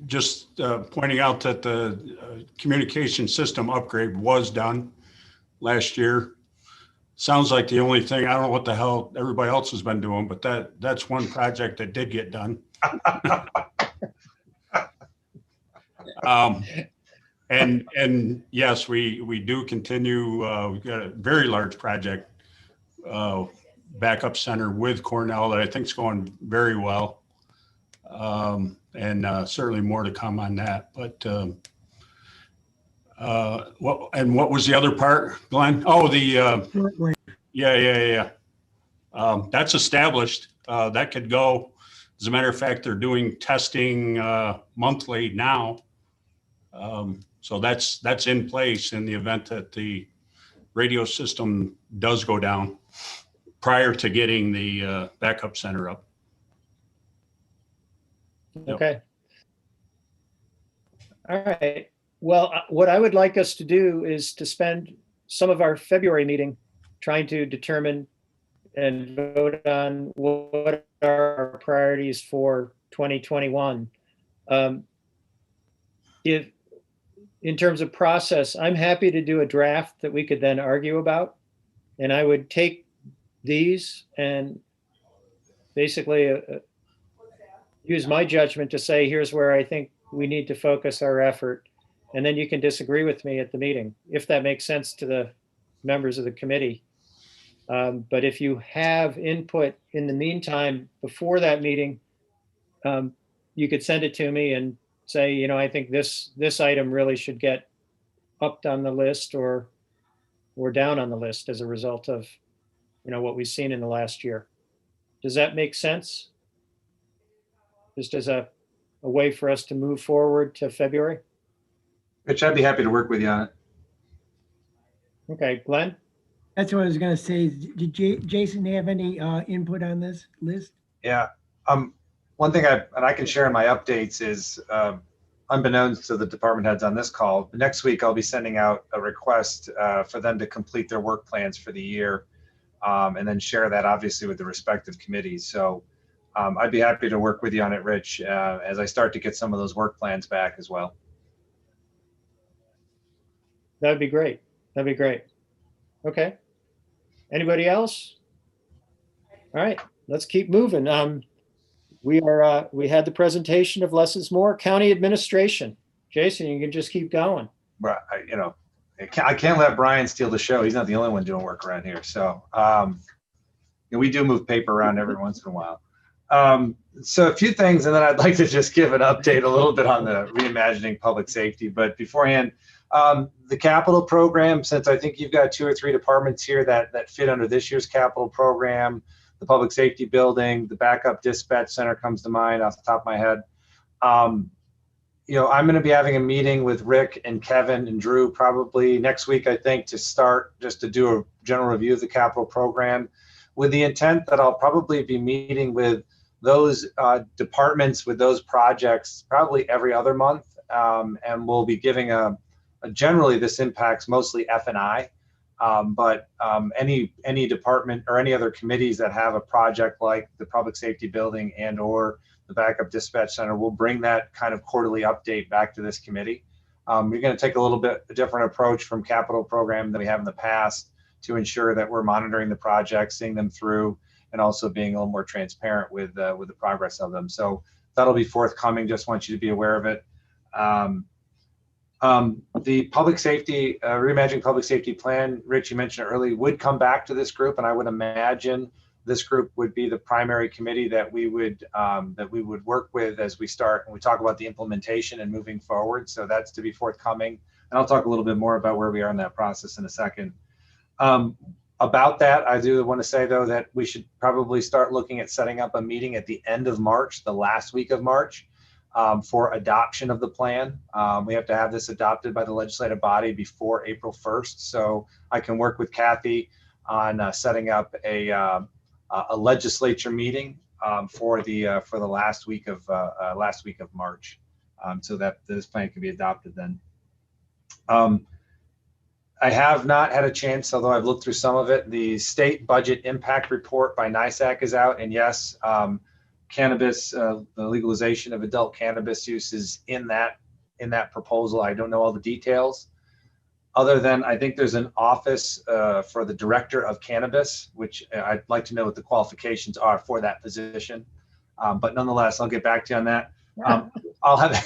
Just pointing out that the communication system upgrade was done last year. Sounds like the only thing, I don't know what the hell everybody else has been doing, but that's one project that did get done. And yes, we do continue. We've got a very large project, backup center with Cornell that I think is going very well. And certainly more to come on that. But what was the other part, Glenn? Oh, yeah. That's established. That could go. As a matter of fact, they're doing testing monthly now. So that's in place in the event that the radio system does go down prior to getting the backup center up. Okay. All right. Well, what I would like us to do is to spend some of our February meeting trying to determine and vote on what are our priorities for 2021. If, in terms of process, I'm happy to do a draft that we could then argue about. And I would take these and basically use my judgment to say, here's where I think we need to focus our effort. And then you can disagree with me at the meeting, if that makes sense to the members of the committee. But if you have input in the meantime, before that meeting, you could send it to me and say, I think this item really should get upped on the list or down on the list as a result of, what we've seen in the last year. Does that make sense? Just as a way for us to move forward to February? Rich, I'd be happy to work with you on it. Okay, Glenn? That's what I was going to say. Did Jason have any input on this list? Yeah. One thing I can share in my updates is, unbeknownst to the department heads on this call, next week I'll be sending out a request for them to complete their work plans for the year, and then share that obviously with the respective committees. So I'd be happy to work with you on it, Rich, as I start to get some of those work plans back as well. That'd be great. That'd be great. Okay. Anybody else? All right, let's keep moving. We had the presentation of less is more. County administration. Jason, you can just keep going. you know, I can't let Brian steal the show. He's not the only one doing work around here. So we do move paper around every once in a while. So a few things, and then I'd like to just give an update a little bit on the reimagining public safety. But beforehand, the capital program, since I think you've got 2 or 3 departments here that fit under this year's capital program, the public safety building, the backup dispatch center comes to mind off the top of my head. You know, I'm going to be having a meeting with Rick and Kevin and Drew probably next week, I think, to start just to do a general review of the capital program, with the intent that I'll probably be meeting with those departments with those projects probably every other month, and we'll be giving generally this impacts mostly F&I, but any department or any other committees that have a project like the public safety building and or the backup dispatch center, will bring that kind of quarterly update back to this committee. We're going to take a little bit different approach from capital program than we have in the past to ensure that we're monitoring the projects, seeing them through, and also being a little more transparent with the progress of them. So that'll be forthcoming. Just want you to be aware of it. The public safety, reimagining public safety plan, Rich, you mentioned earlier, would come back to this group, and I would imagine this group would be the primary committee that we would work with as we start and we talk about the implementation and moving forward. So that's to be forthcoming, and I'll talk a little bit more about where we are in that process in a second. About that, I do want to say though that we should probably start looking at setting up a meeting at the end of March, the last week of March, for adoption of the plan. We have to have this adopted by the legislative body before April 1st. So I can work with Kathy on setting up a legislature meeting for the last week of March, so that this plan can be adopted then. I have not had a chance, although I've looked through some of it. The state budget impact report by NISAC is out, and yes, cannabis, the legalization of adult cannabis use is in that proposal. I don't know all the details, other than I think there's an office for the director of cannabis, which I'd like to know what the qualifications are for that position. But nonetheless, I'll get back to you on that. I'll have,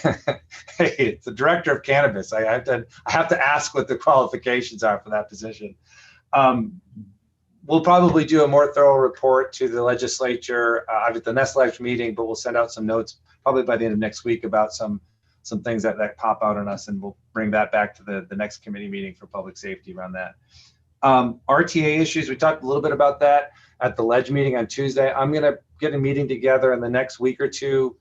hey, it's the director of cannabis. I have to ask what the qualifications are for that position. We'll probably do a more thorough report to the legislature at the next legislature meeting, but we'll send out some notes probably by the end of next week about some things that pop out on us, and we'll bring that back to the next committee meeting for public safety around that. RTA issues, we talked a little bit about that at the ledge meeting on Tuesday. I'm going to get a meeting together in the next week or two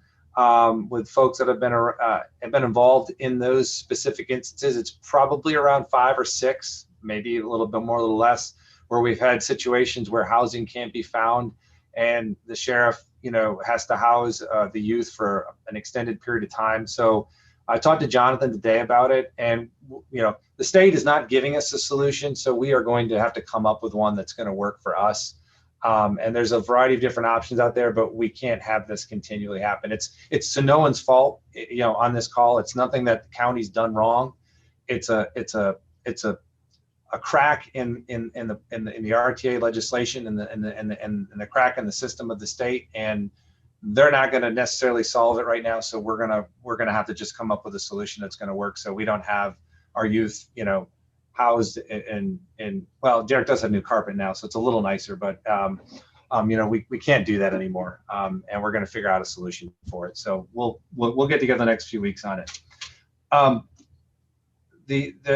with folks that have been involved in those specific instances. It's probably around 5 or 6, maybe a little bit more, a little less, where we've had situations where housing can't be found, and the sheriff, has to house the youth for an extended period of time. So I talked to Jonathan today about it, and the state is not giving us a solution, so we are going to have to come up with one that's going to work for us. And there's a variety of different options out there, but we can't have this continually happen. It's to no one's fault, on this call. It's nothing that the county's done wrong. It's a crack in the RTA legislation and the crack in the system of the state, and they're not going to necessarily solve it right now. So we're gonna have to just come up with a solution that's going to work, so we don't have our youth, housed in well, Derek does have new carpet now, so it's a little nicer, but we can't do that anymore, and we're going to figure out a solution for it. So we'll get together the next few weeks on it.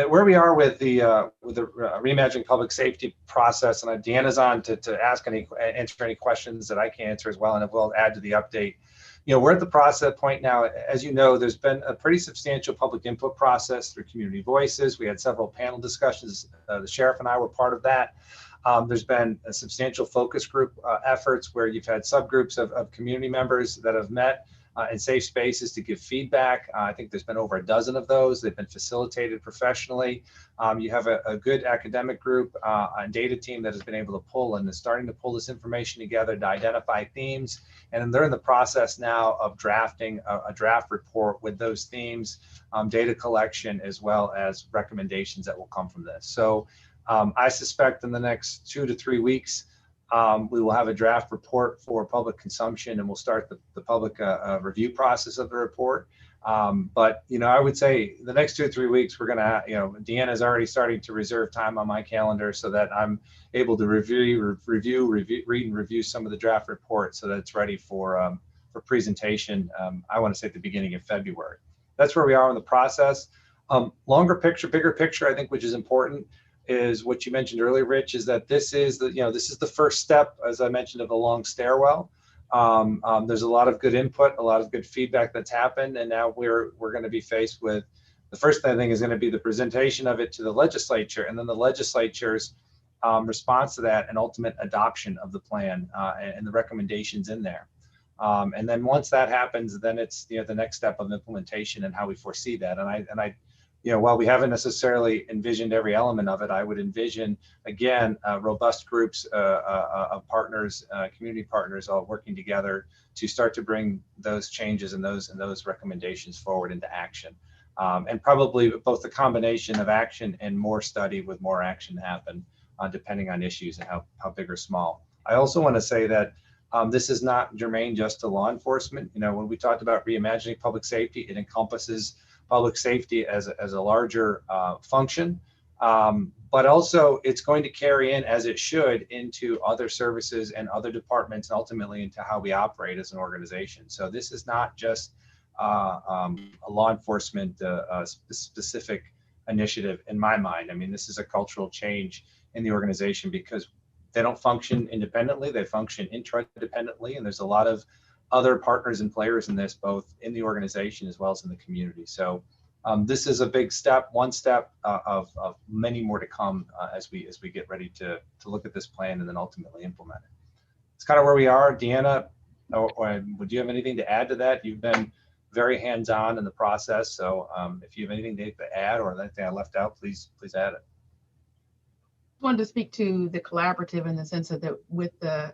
Where we are with the reimagining public safety process, and Deanna's on to answer any questions that I can answer as well, and it will add to the update. We're at the process point now. As you know, there's been a pretty substantial public input process through community voices. We had several panel discussions. The sheriff and I were part of that. There's been a substantial focus group efforts where you've had subgroups of community members that have met in safe spaces to give feedback. I think there's been over a dozen of those. They've been facilitated professionally. You have a good academic group and data team that has been able to pull and is starting to pull this information together to identify themes. And they're in the process now of drafting a draft report with those themes, data collection, as well as recommendations that will come from this. So I suspect in the next 2 to 3 weeks, We will have a draft report for public consumption, and we'll start the public review process of the report. But, I would say the next 2 or 3 weeks, we're going to, Deanna's already starting to reserve time on my calendar so that I'm able to read and review some of the draft reports so that it's ready for presentation. I want to say at the beginning of February. That's where we are in the process. Longer picture, bigger picture, I think, which is important, is what you mentioned earlier, Rich, is that this is the first step, as I mentioned, of the long stairwell. There's a lot of good input, a lot of good feedback that's happened, and now we're going to be faced with the first thing is going to be the presentation of it to the legislature, and then the legislature's response to that and ultimate adoption of the plan and the recommendations in there. And then once that happens, then it's the next step of implementation and how we foresee that. And I while we haven't necessarily envisioned every element of it, I would envision, again, robust groups of partners, community partners, all working together to start to bring those changes and those recommendations forward into action. And probably both the combination of action and more study with more action happen, depending on issues and how big or small. I also want to say that this is not germane just to law enforcement. When we talked about reimagining public safety, it encompasses public safety as a larger function, but also it's going to carry in, as it should, into other services and other departments, and ultimately into how we operate as an organization. So this is not just a law enforcement specific initiative in my mind. I mean, this is a cultural change in the organization because they don't function independently, they function interdependently, and there's a lot of other partners and players in this, both in the organization as well as in the community. So this is a big step, one step of many more to come as we get ready to look at this plan and then ultimately implement it. It's kind of where we are. Deanna, would you have anything to add to that? You've been very hands-on in the process, so if you have anything to add or anything I left out, please add it. Wanted to speak to the collaborative in the sense of that with the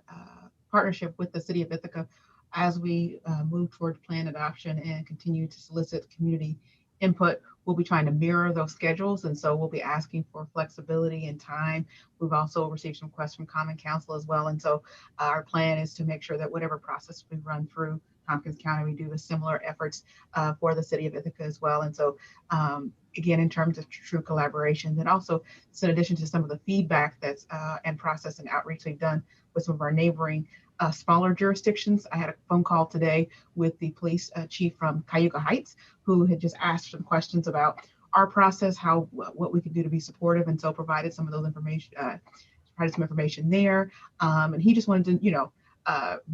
partnership with the City of Ithaca, as we move towards plan adoption and continue to solicit community input, we'll be trying to mirror those schedules. And so we'll be asking for flexibility and time. We've also received some requests from Common Council as well. And so our plan is to make sure that whatever process we run through Tompkins County, we do the similar efforts for the City of Ithaca as well. And so again, in terms of true collaboration, then also, so in addition to some of the feedback that's and process and outreach we've done with some of our neighboring smaller jurisdictions. I had a phone call today with the police chief from Cayuga Heights, who had just asked some questions about our process, what we could do to be supportive, and so provided some of those information, provided some information there. And he just wanted to,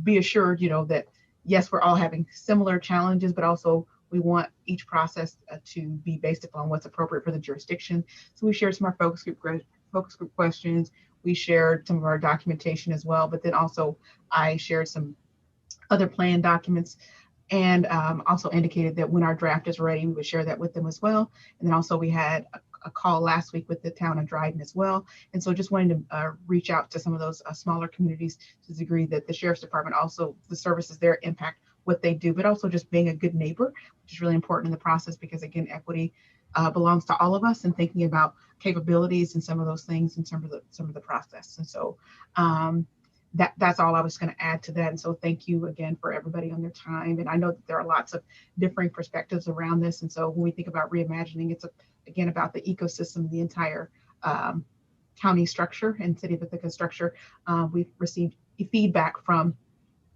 be assured, that yes, we're all having similar challenges, but also we want each process to be based upon what's appropriate for the jurisdiction. So we shared some of our focus group questions. We shared some of our documentation as well, but then also I shared some other plan documents and also indicated that when our draft is ready, we would share that with them as well. And then also we had a call last week with the town of Dryden as well. And so just wanting to reach out to some of those smaller communities to the degree that the Sheriff's Department, also the services there impact what they do, but also just being a good neighbor, which is really important in the process because again, equity belongs to all of us, and thinking about capabilities and some of those things in some of the process. And so that's all I was going to add to that. And so thank you again for everybody on their time. And I know that there are lots of differing perspectives around this. And so when we think about reimagining, it's again about the ecosystem, the entire county structure and City of Ithaca structure. We've received feedback from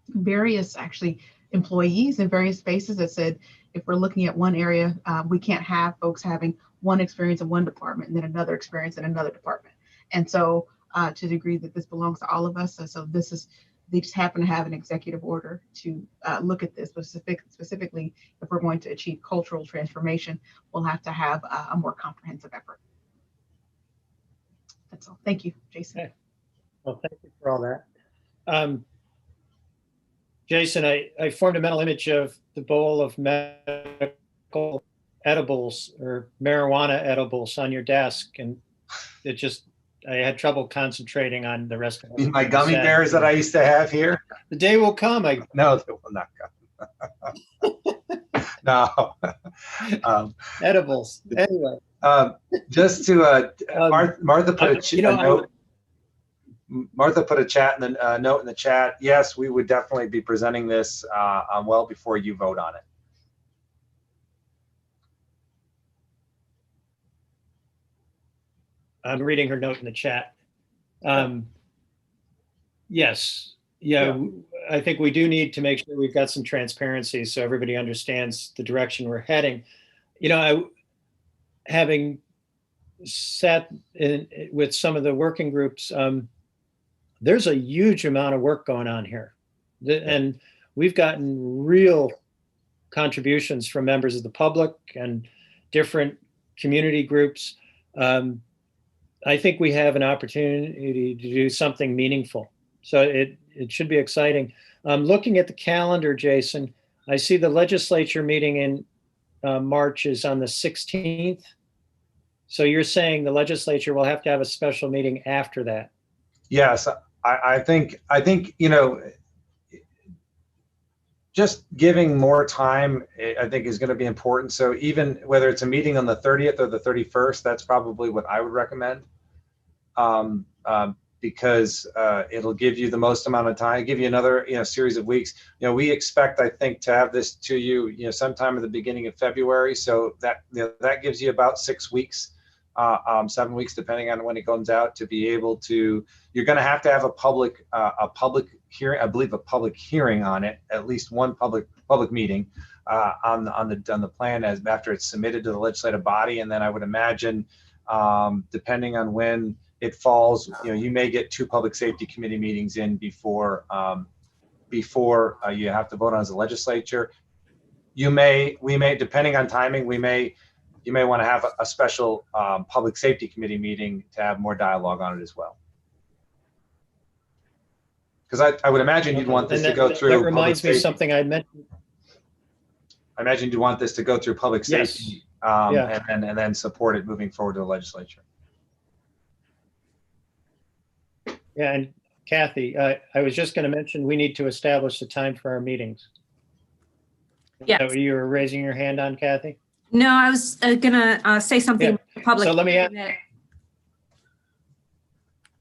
various actually employees in various spaces that said, if we're looking at one area, we can't have folks having one experience in one department and then another experience in another department. And so to the degree that this belongs to all of us, so they just happen to have an executive order to look at this specifically. If we're going to achieve cultural transformation, we'll have to have a more comprehensive effort. That's all. Thank you, Jason. Okay. Well, thank you for all that. Jason, I formed a mental image of the bowl of medical edibles or marijuana edibles on your desk, and I had trouble concentrating on the rest of it. My gummy bears that I used to have here? The day will come. No, they will not come. No. Edibles. Anyway. Just to, Martha put a note. Martha put a note in the chat. Yes, we would definitely be presenting this well before you vote on it. I'm reading her note in the chat. Yes, yeah, I think we do need to make sure we've got some transparency so everybody understands the direction we're heading. You know, having sat with some of the working groups, there's a huge amount of work going on here. And we've gotten real contributions from members of the public and different community groups. I think we have an opportunity to do something meaningful. So it should be exciting. Looking at the calendar, Jason, I see the legislature meeting in March is on the 16th. So you're saying the legislature will have to have a special meeting after that? Yes, I think, you know, just giving more time, I think, is going to be important. So even whether it's a meeting on the 30th or the 31st, that's probably what I would recommend, because it'll give you the most amount of time, give you another, you know, series of weeks. You know, we expect, I think, to have this to you, you know, sometime at the beginning of February. So that, you know, that gives you about 6 weeks. 7 weeks, depending on when it comes out, to be able to, you're going to have a public hearing, I believe a public hearing on it, at least one public meeting on the plan as after it's submitted to the legislative body. And then I would imagine, depending on when it falls, you know, you may get 2 public safety committee meetings in before you have to vote on as a legislature. We may, depending on timing, you may want to have a special public safety committee meeting to have more dialogue on it as well. Because I would imagine you'd want this to go through. That reminds me of something I mentioned. I imagine you'd want this to go through public safety, Yeah. and then support it moving forward to the legislature. Yeah, and Kathy, I was just going to mention we need to establish the time for our meetings. Yes. So you were raising your hand on, Kathy? No, I was gonna say something about the public. So let me ask. I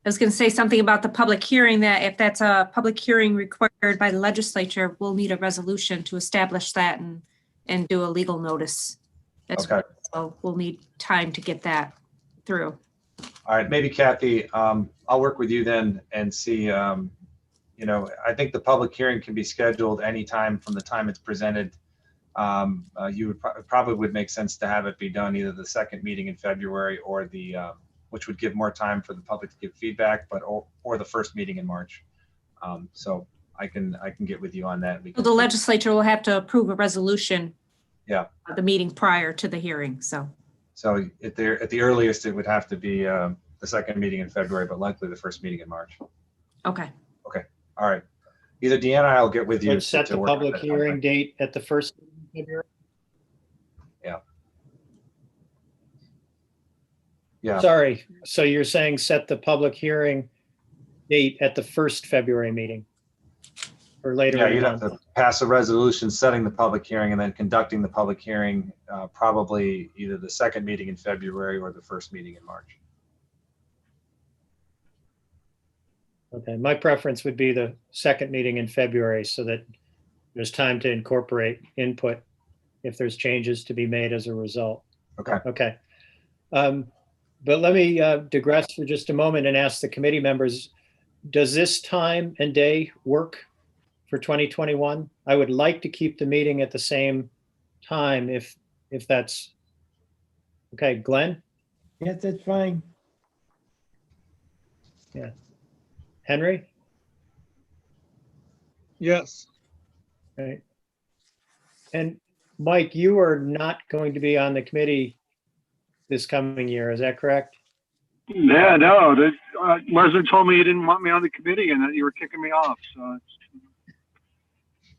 was gonna say something about the public hearing, that if that's a public hearing required by the legislature, we'll need a resolution to establish that and do a legal notice. That's Okay. So we'll need time to get that through. All right, maybe Kathy, I'll work with you then and see, you know, I think the public hearing can be scheduled anytime from the time it's presented. You would probably would make sense to have it be done either the second meeting in February or the, which would give more time for the public to give feedback, but or the first meeting in March. So I can get with you on that. So the legislature will have to approve a resolution. Yeah. The meeting prior to the hearing, so. So at the earliest, it would have to be the second meeting in February, but likely the first meeting in March. Okay. Okay. All right. Either Deanna or I'll get with you. Let's set to the work on public that. hearing date at the first February. Yeah. Sorry, so you're saying set the public hearing date at the first February meeting? Or later? Yeah, in the you'd have month? to pass a resolution setting the public hearing and then conducting the public hearing, probably either the second meeting in February or the first meeting in March. Okay, my preference would be the second meeting in February so that there's time to incorporate input if there's changes to be made as a result. Okay. Okay. But let me digress for just a moment and ask the committee members, does this time and day work for 2021? I would like to keep the meeting at the same time if that's, okay, Glenn? Yes, that's fine. Yeah. Henry? Yes. Right. And Mike, you are not going to be on the committee this coming year, is that correct? Yeah, no, Leslie told me you didn't want me on the committee and that you were kicking me off, so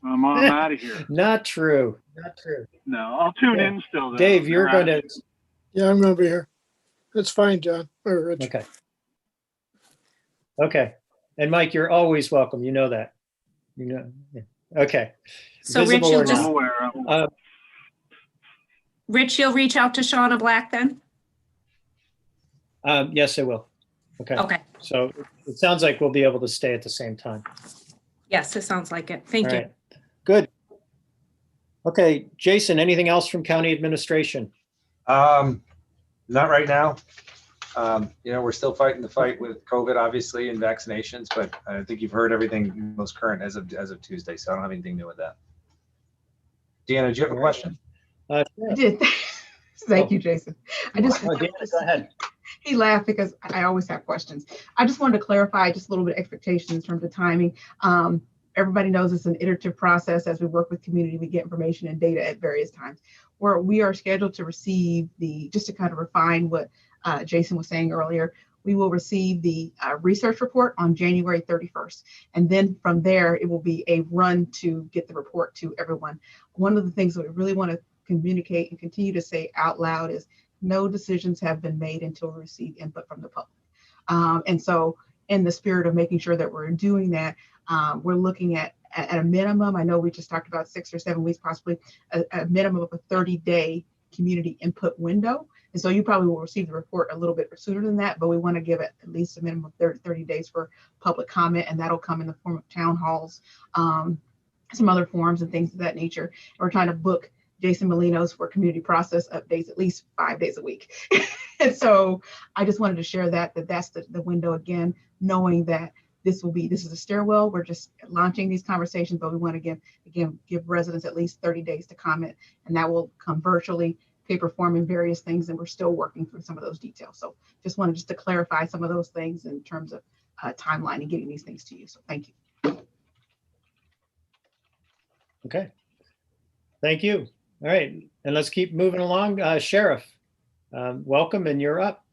I'm out of here. Not true, not true. No, I'll tune in still. Though. Dave, you're going to, Yeah, I'm going to be here. That's fine, John. Or Rich. okay. Okay, and Mike, you're always welcome, you know that. You know, yeah. Okay. So Rich, Visible you'll or just, I'm aware. Rich, you'll reach out to Shauna Black then? Yes, I will. Okay. Okay. So it sounds like we'll be able to stay at the same time. Yes, it sounds like it. Thank All you. right. Good. Okay, Jason, anything else from county administration? Not right now. We're still fighting the fight with COVID, obviously, and vaccinations, but I think you've heard everything most current as of Tuesday, so I don't have anything new with that. Deanna, do you have a question? I did. Thank you, Jason. I just Go ahead. he laughed because I always have questions. I just wanted to clarify just a little bit of expectation in terms of timing. Everybody knows it's an iterative process. As we work with community, we get information and data at various times. Where we are scheduled to receive just to kind of refine what Jason was saying earlier, we will receive the research report on January 31st. And then from there, it will be a run to get the report to everyone. One of the things that we really want to communicate and continue to say out loud is no decisions have been made until we receive input from the public. And so in the spirit of making sure that we're doing that, we're looking at a minimum, I know we just talked about 6 or 7 weeks, possibly a minimum of a 30-day community input window. And so you probably will receive the report a little bit sooner than that, but we want to give it at least a minimum of 30 days for public comment, and that'll come in the form of town halls, some other forums and things of that nature. And we're trying to book Jason Molino's for community process updates at least 5 days a week. And so I just wanted to share that's the window again, knowing that this is a stairwell. We're just launching these conversations, but we want to give residents at least 30 days to comment, and that will come virtually, paper form, and various things. And we're still working through some of those details. So just wanted to clarify some of those things in terms of timeline and getting these things to you. So thank you. Okay. Thank you. All right. And let's keep moving along. Sheriff, welcome, and you're up.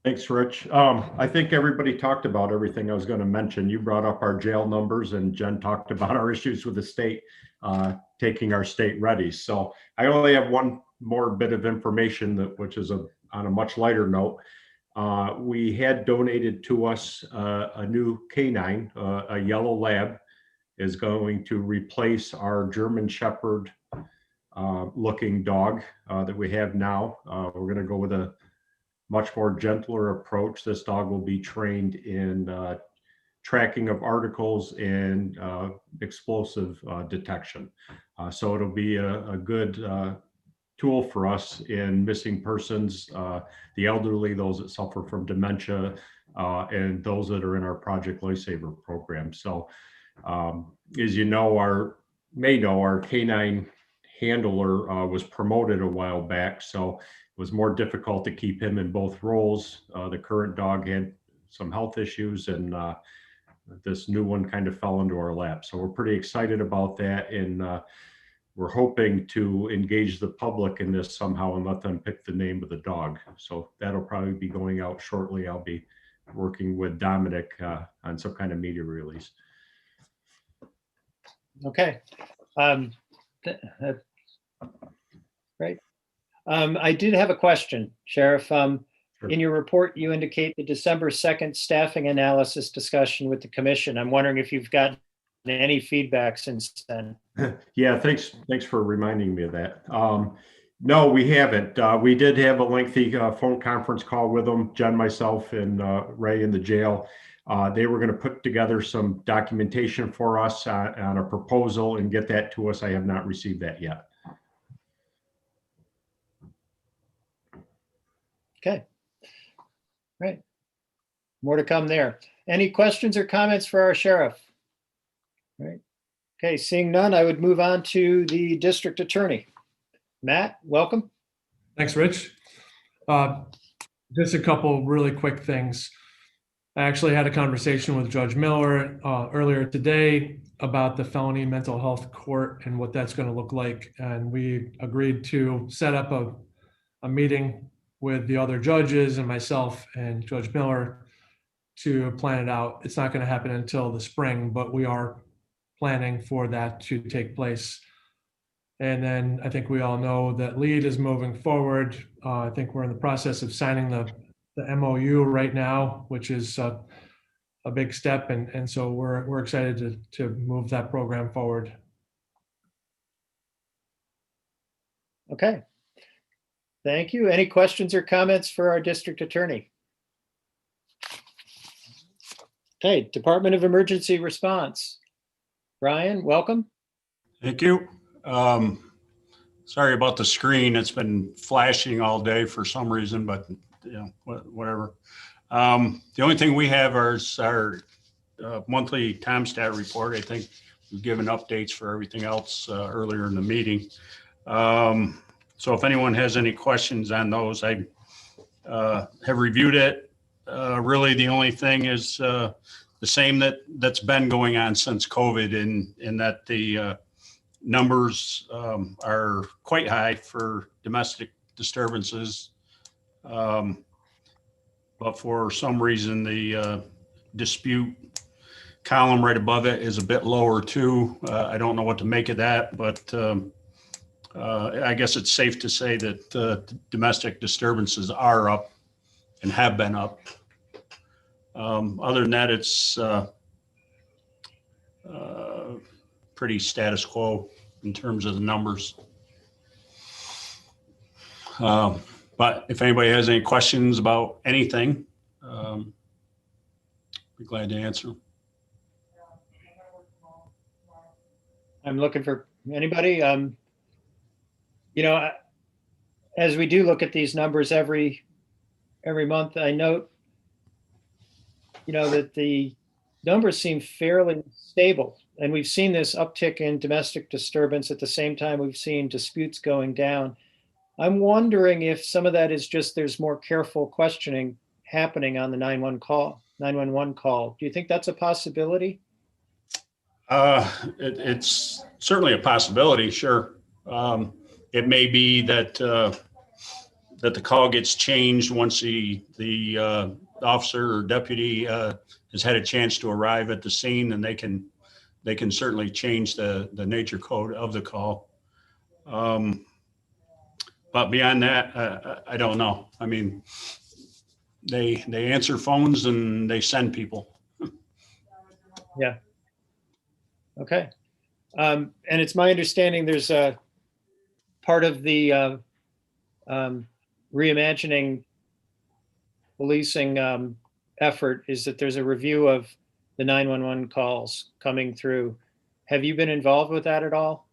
Thanks, Rich. I think everybody talked about everything I was going to mention. You brought up our jail numbers, and Jen talked about our issues with the state, taking our state ready. So I only have one more bit of information, which is on a much lighter note. We had donated to us a new canine, a yellow lab, is going to replace our German Shepherd looking dog that we have now. We're going to go with a much more gentler approach. This dog will be trained in tracking of articles and explosive detection. So it'll be a good tool for us in missing persons, the elderly, those that suffer from dementia, and those that are in our Project Lifesaver program. So as you know, our canine handler was promoted a while back, so it was more difficult to keep him in both roles. The current dog had some health issues, and this new one kind of fell into our lap. So we're pretty excited about that, and we're hoping to engage the public in this somehow and let them pick the name of the dog. So that'll probably be going out shortly. I'll be working with Dominic on some kind of media release. Okay. Great. I did have a question, Sheriff. In your report, you indicate the December 2nd staffing analysis discussion with the commission. I'm wondering if you've gotten any feedback since then. Yeah, thanks for reminding me of that. No, we haven't. We did have a lengthy phone conference call with them, Jen, myself, and Ray in the jail. They were going to put together some documentation for us on a proposal and get that to us. I have not received that yet. Okay. Right. More to come there. Any questions or comments for our sheriff? All right. Okay, seeing none, I would move on to the district attorney. Matt, welcome. Thanks, Rich. Just a couple really quick things. I actually had a conversation with Judge Miller earlier today about the felony mental health court and what that's going to look like. And we agreed to set up a meeting with the other judges and myself and Judge Miller to plan it out. It's not going to happen until the spring, but we are planning for that to take place. And then I think we all know that LEAD is moving forward. I think we're in the process of signing the MOU right now, which is a big step. And so we're excited to move that program forward. Okay. Thank you. Any questions or comments for our district attorney? Okay, Department of Emergency Response. Brian, welcome. Thank you. Sorry about the screen. It's been flashing all day for some reason, but whatever. The only thing we have is our monthly Tomstat report. I think we've given updates for everything else earlier in the meeting. So if anyone has any questions on those, I have reviewed it. Really, the only thing is the same that's been going on since COVID, in that the numbers are quite high for domestic disturbances. But for some reason, the dispute column right above it is a bit lower too. I don't know what to make of that, but I guess it's safe to say that domestic disturbances are up and have been up. Other than that, it's pretty status quo in terms of the numbers. But if anybody has any questions about anything, be glad to answer. I'm looking for anybody. As we do look at these numbers every month, I note, that the numbers seem fairly stable. And we've seen this uptick in domestic disturbance at the same time we've seen disputes going down. I'm wondering if some of that is just there's more careful questioning happening on the 911 call. Do you think that's a possibility? It's certainly a possibility, sure. It may be that that the call gets changed once the officer or deputy has had a chance to arrive at the scene, and they can certainly change the nature code of the call. But beyond that, I don't know. I mean, they answer phones and they send people. Yeah. Okay. And it's my understanding there's a part of the reimagining policing effort is that there's a review of the 911 calls coming through. Have you been involved with that at all?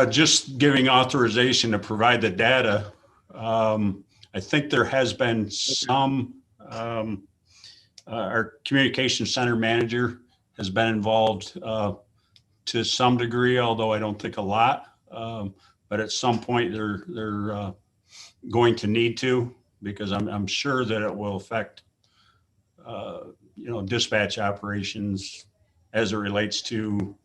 Just giving authorization to provide the data. I think there has been some, our communication center manager has been involved to some degree, although I don't think a lot. But at some point they're going to need to, because I'm sure that it will affect dispatch operations as it relates to,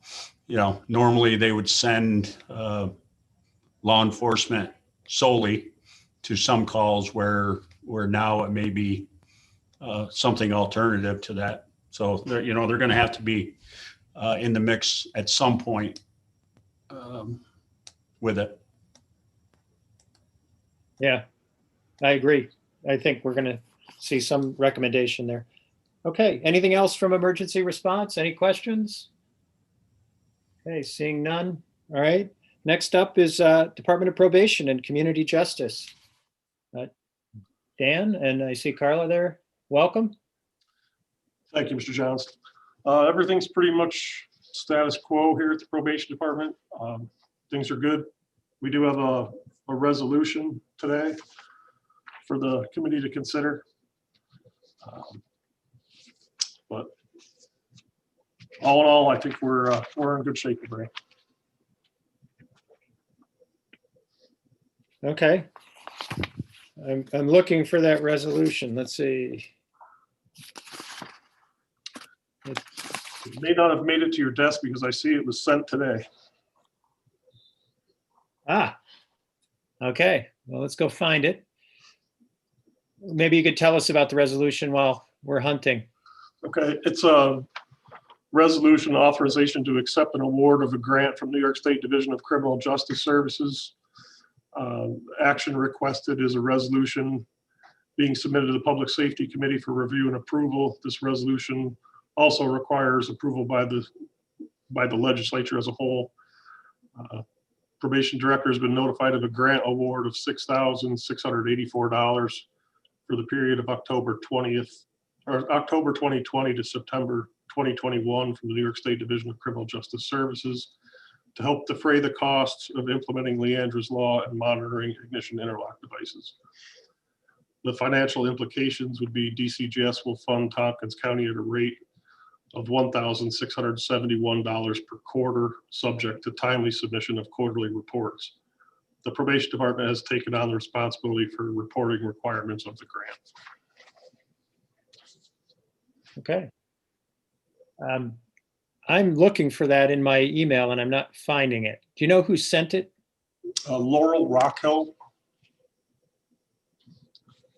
normally they would send law enforcement solely to some calls where now it may be something alternative to that. So they're going to have to be in the mix at some point with it. Yeah, I agree. I think we're going to see some recommendation there. Okay, anything else from emergency response? Any questions? Okay, seeing none. All right. Next up is Department of Probation and Community Justice. Dan, and I see Carla there. Welcome. Thank you, Mr. Johnston. Everything's pretty much status quo here at the Probation Department. Things are good. We do have a resolution today for the committee to consider. But all in all, I think we're in good shape today. Okay. I'm looking for that resolution. Let's see. It may not have made it to your desk because I see it was sent today. Ah, okay. Well, let's go find it. Maybe you could tell us about the resolution while we're hunting. Okay, it's a resolution authorization to accept an award of a grant from New York State Division of Criminal Justice Services. Action requested is a resolution being submitted to the Public Safety Committee for review and approval. This resolution also requires approval by the legislature as a whole. Probation Director has been notified of a grant award of $6,684 for the period of October 20th or October 2020 to September 2021 from the New York State Division of Criminal Justice Services to help defray the costs of implementing Leandra's law and monitoring ignition interlock devices. The financial implications would be DCJS will fund Tompkins County at a rate of $1,671 per quarter, subject to timely submission of quarterly reports. The probation department has taken on the responsibility for reporting requirements of the grant. Okay. I'm looking for that in my email and I'm not finding it. Do you know who sent it? Laurel Rockhill.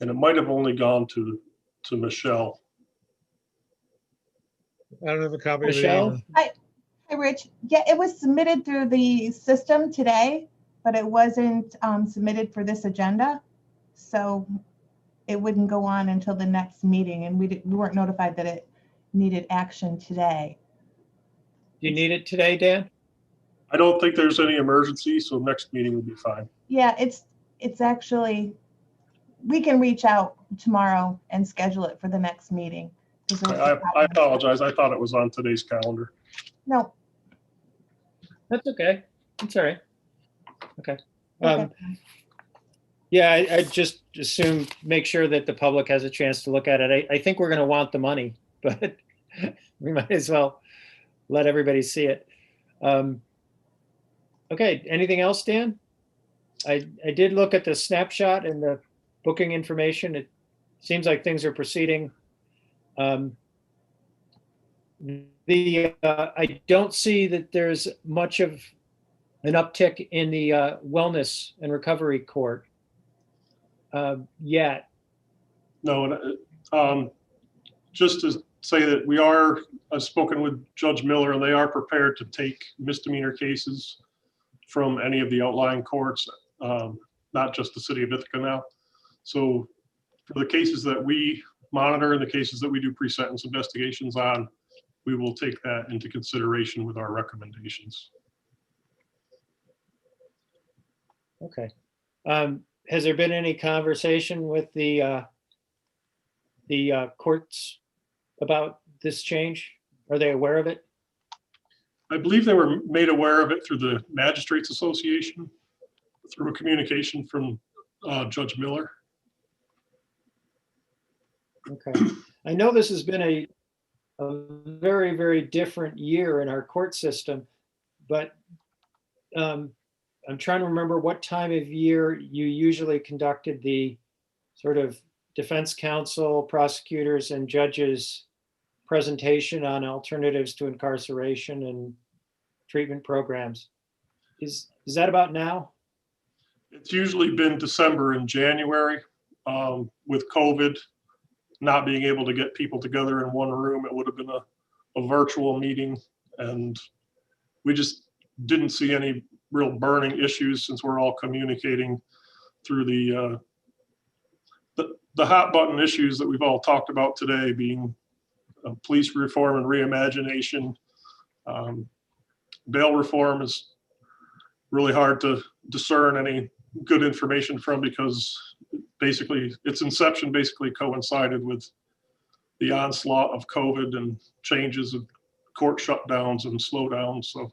And it might have only gone to Michelle. I don't have a copy Michelle? of it. Hi, Rich. Yeah, it was submitted through the system today, but it wasn't submitted for this agenda. So it wouldn't go on until the next meeting, and we weren't notified that it needed action today. Do you need it today, Dan? I don't think there's any emergency, so next meeting will be fine. Yeah, it's actually, we can reach out tomorrow and schedule it for the next meeting. I apologize. I thought it was on today's calendar. No. That's okay. It's all right. Okay. Okay. Yeah, I just assume, make sure that the public has a chance to look at it. I think we're going to want the money, but we might as well let everybody see it. Okay, anything else, Dan? I did look at the snapshot and the booking information. It seems like things are proceeding. I don't see that there's much of an uptick in the wellness and recovery court yet. No, just to say that I've spoken with Judge Miller, and they are prepared to take misdemeanor cases from any of the outlying courts, not just the city of Ithaca now. So for the cases that we monitor and the cases that we do pre-sentence investigations on, we will take that into consideration with our recommendations. Okay. Has there been any conversation with the courts about this change? Are they aware of it? I believe they were made aware of it through the Magistrates Association, through a communication from Judge Miller. Okay. I know this has been a very, very different year in our court system, but I'm trying to remember what time of year you usually conducted the sort of defense counsel, prosecutors, and judges presentation on alternatives to incarceration and treatment programs. Is that about now? It's usually been December and January. With COVID not being able to get people together in one room, it would have been a virtual meeting, and we just didn't see any real burning issues since we're all communicating through the hot button issues that we've all talked about today, being police reform and reimagination. Bail reform is really hard to discern any good information from, because basically its inception basically coincided with the onslaught of COVID and changes of court shutdowns and slowdowns. So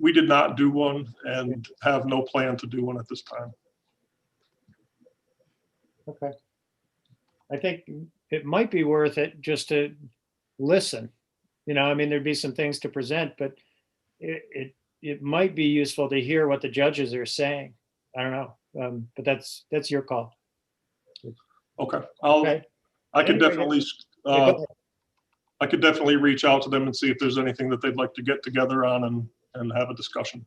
we did not do one and have no plan to do one at this time. Okay. I think it might be worth it just to listen. You know, I mean, there'd be some things to present, but it might be useful to hear what the judges are saying. I don't know, but that's your call. Okay, Okay. I could Anyway, definitely reach out to them and see if there's anything that they'd like to get together on and have a discussion.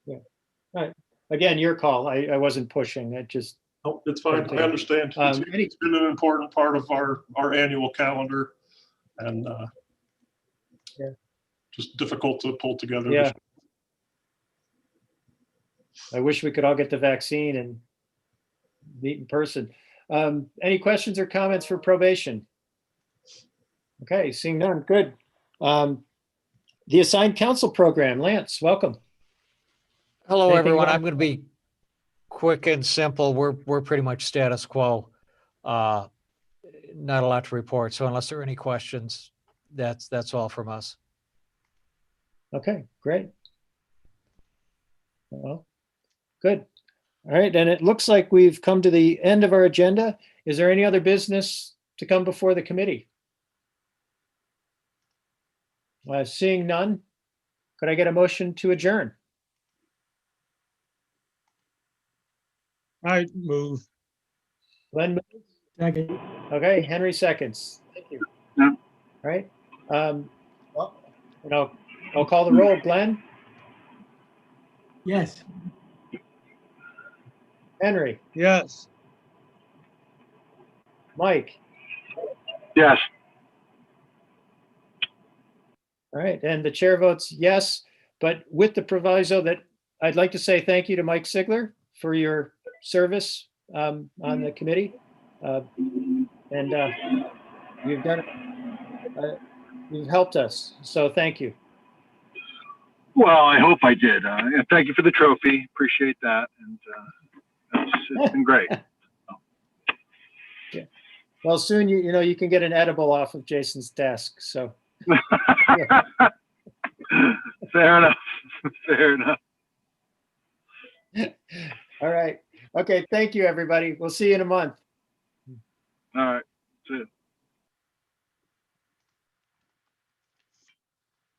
Yeah. All right. Again, your call. I wasn't pushing. It just. Oh, it's fine. I understand. It's been an important part of our annual calendar, and just difficult to pull together. Yeah. I wish we could all get the vaccine and meet in person. Any questions or comments for probation? Okay, seeing none, good. The assigned counsel program, Lance, welcome. Hello, Anything everyone. you I'm going to be quick and simple. We're pretty much status quo. Not a lot to report. So unless there are any questions, that's all from us. Okay, great. Well, good. All right, and it looks like we've come to the end of our agenda. Is there any other business to come before the committee? Seeing none, could I get a motion to adjourn? I move. Glenn moves. Second. Okay, Henry seconds. Thank you. Yeah. All right. Well, I'll call the roll. Glenn, Yes. Henry, Yes. Mike. Yes. All right, and the chair votes yes, but with the proviso that I'd like to say thank you to Mike Sigler for your service on the committee. And you've done it. You've helped us, so thank you. Well, I hope I did. And thank you for the trophy. Appreciate that. And it's been great. Yeah. Well, soon you can get an edible off of Jason's desk. So. Fair enough. Fair enough. All right. Okay. Thank you, everybody. We'll see you in a month. All right. See you.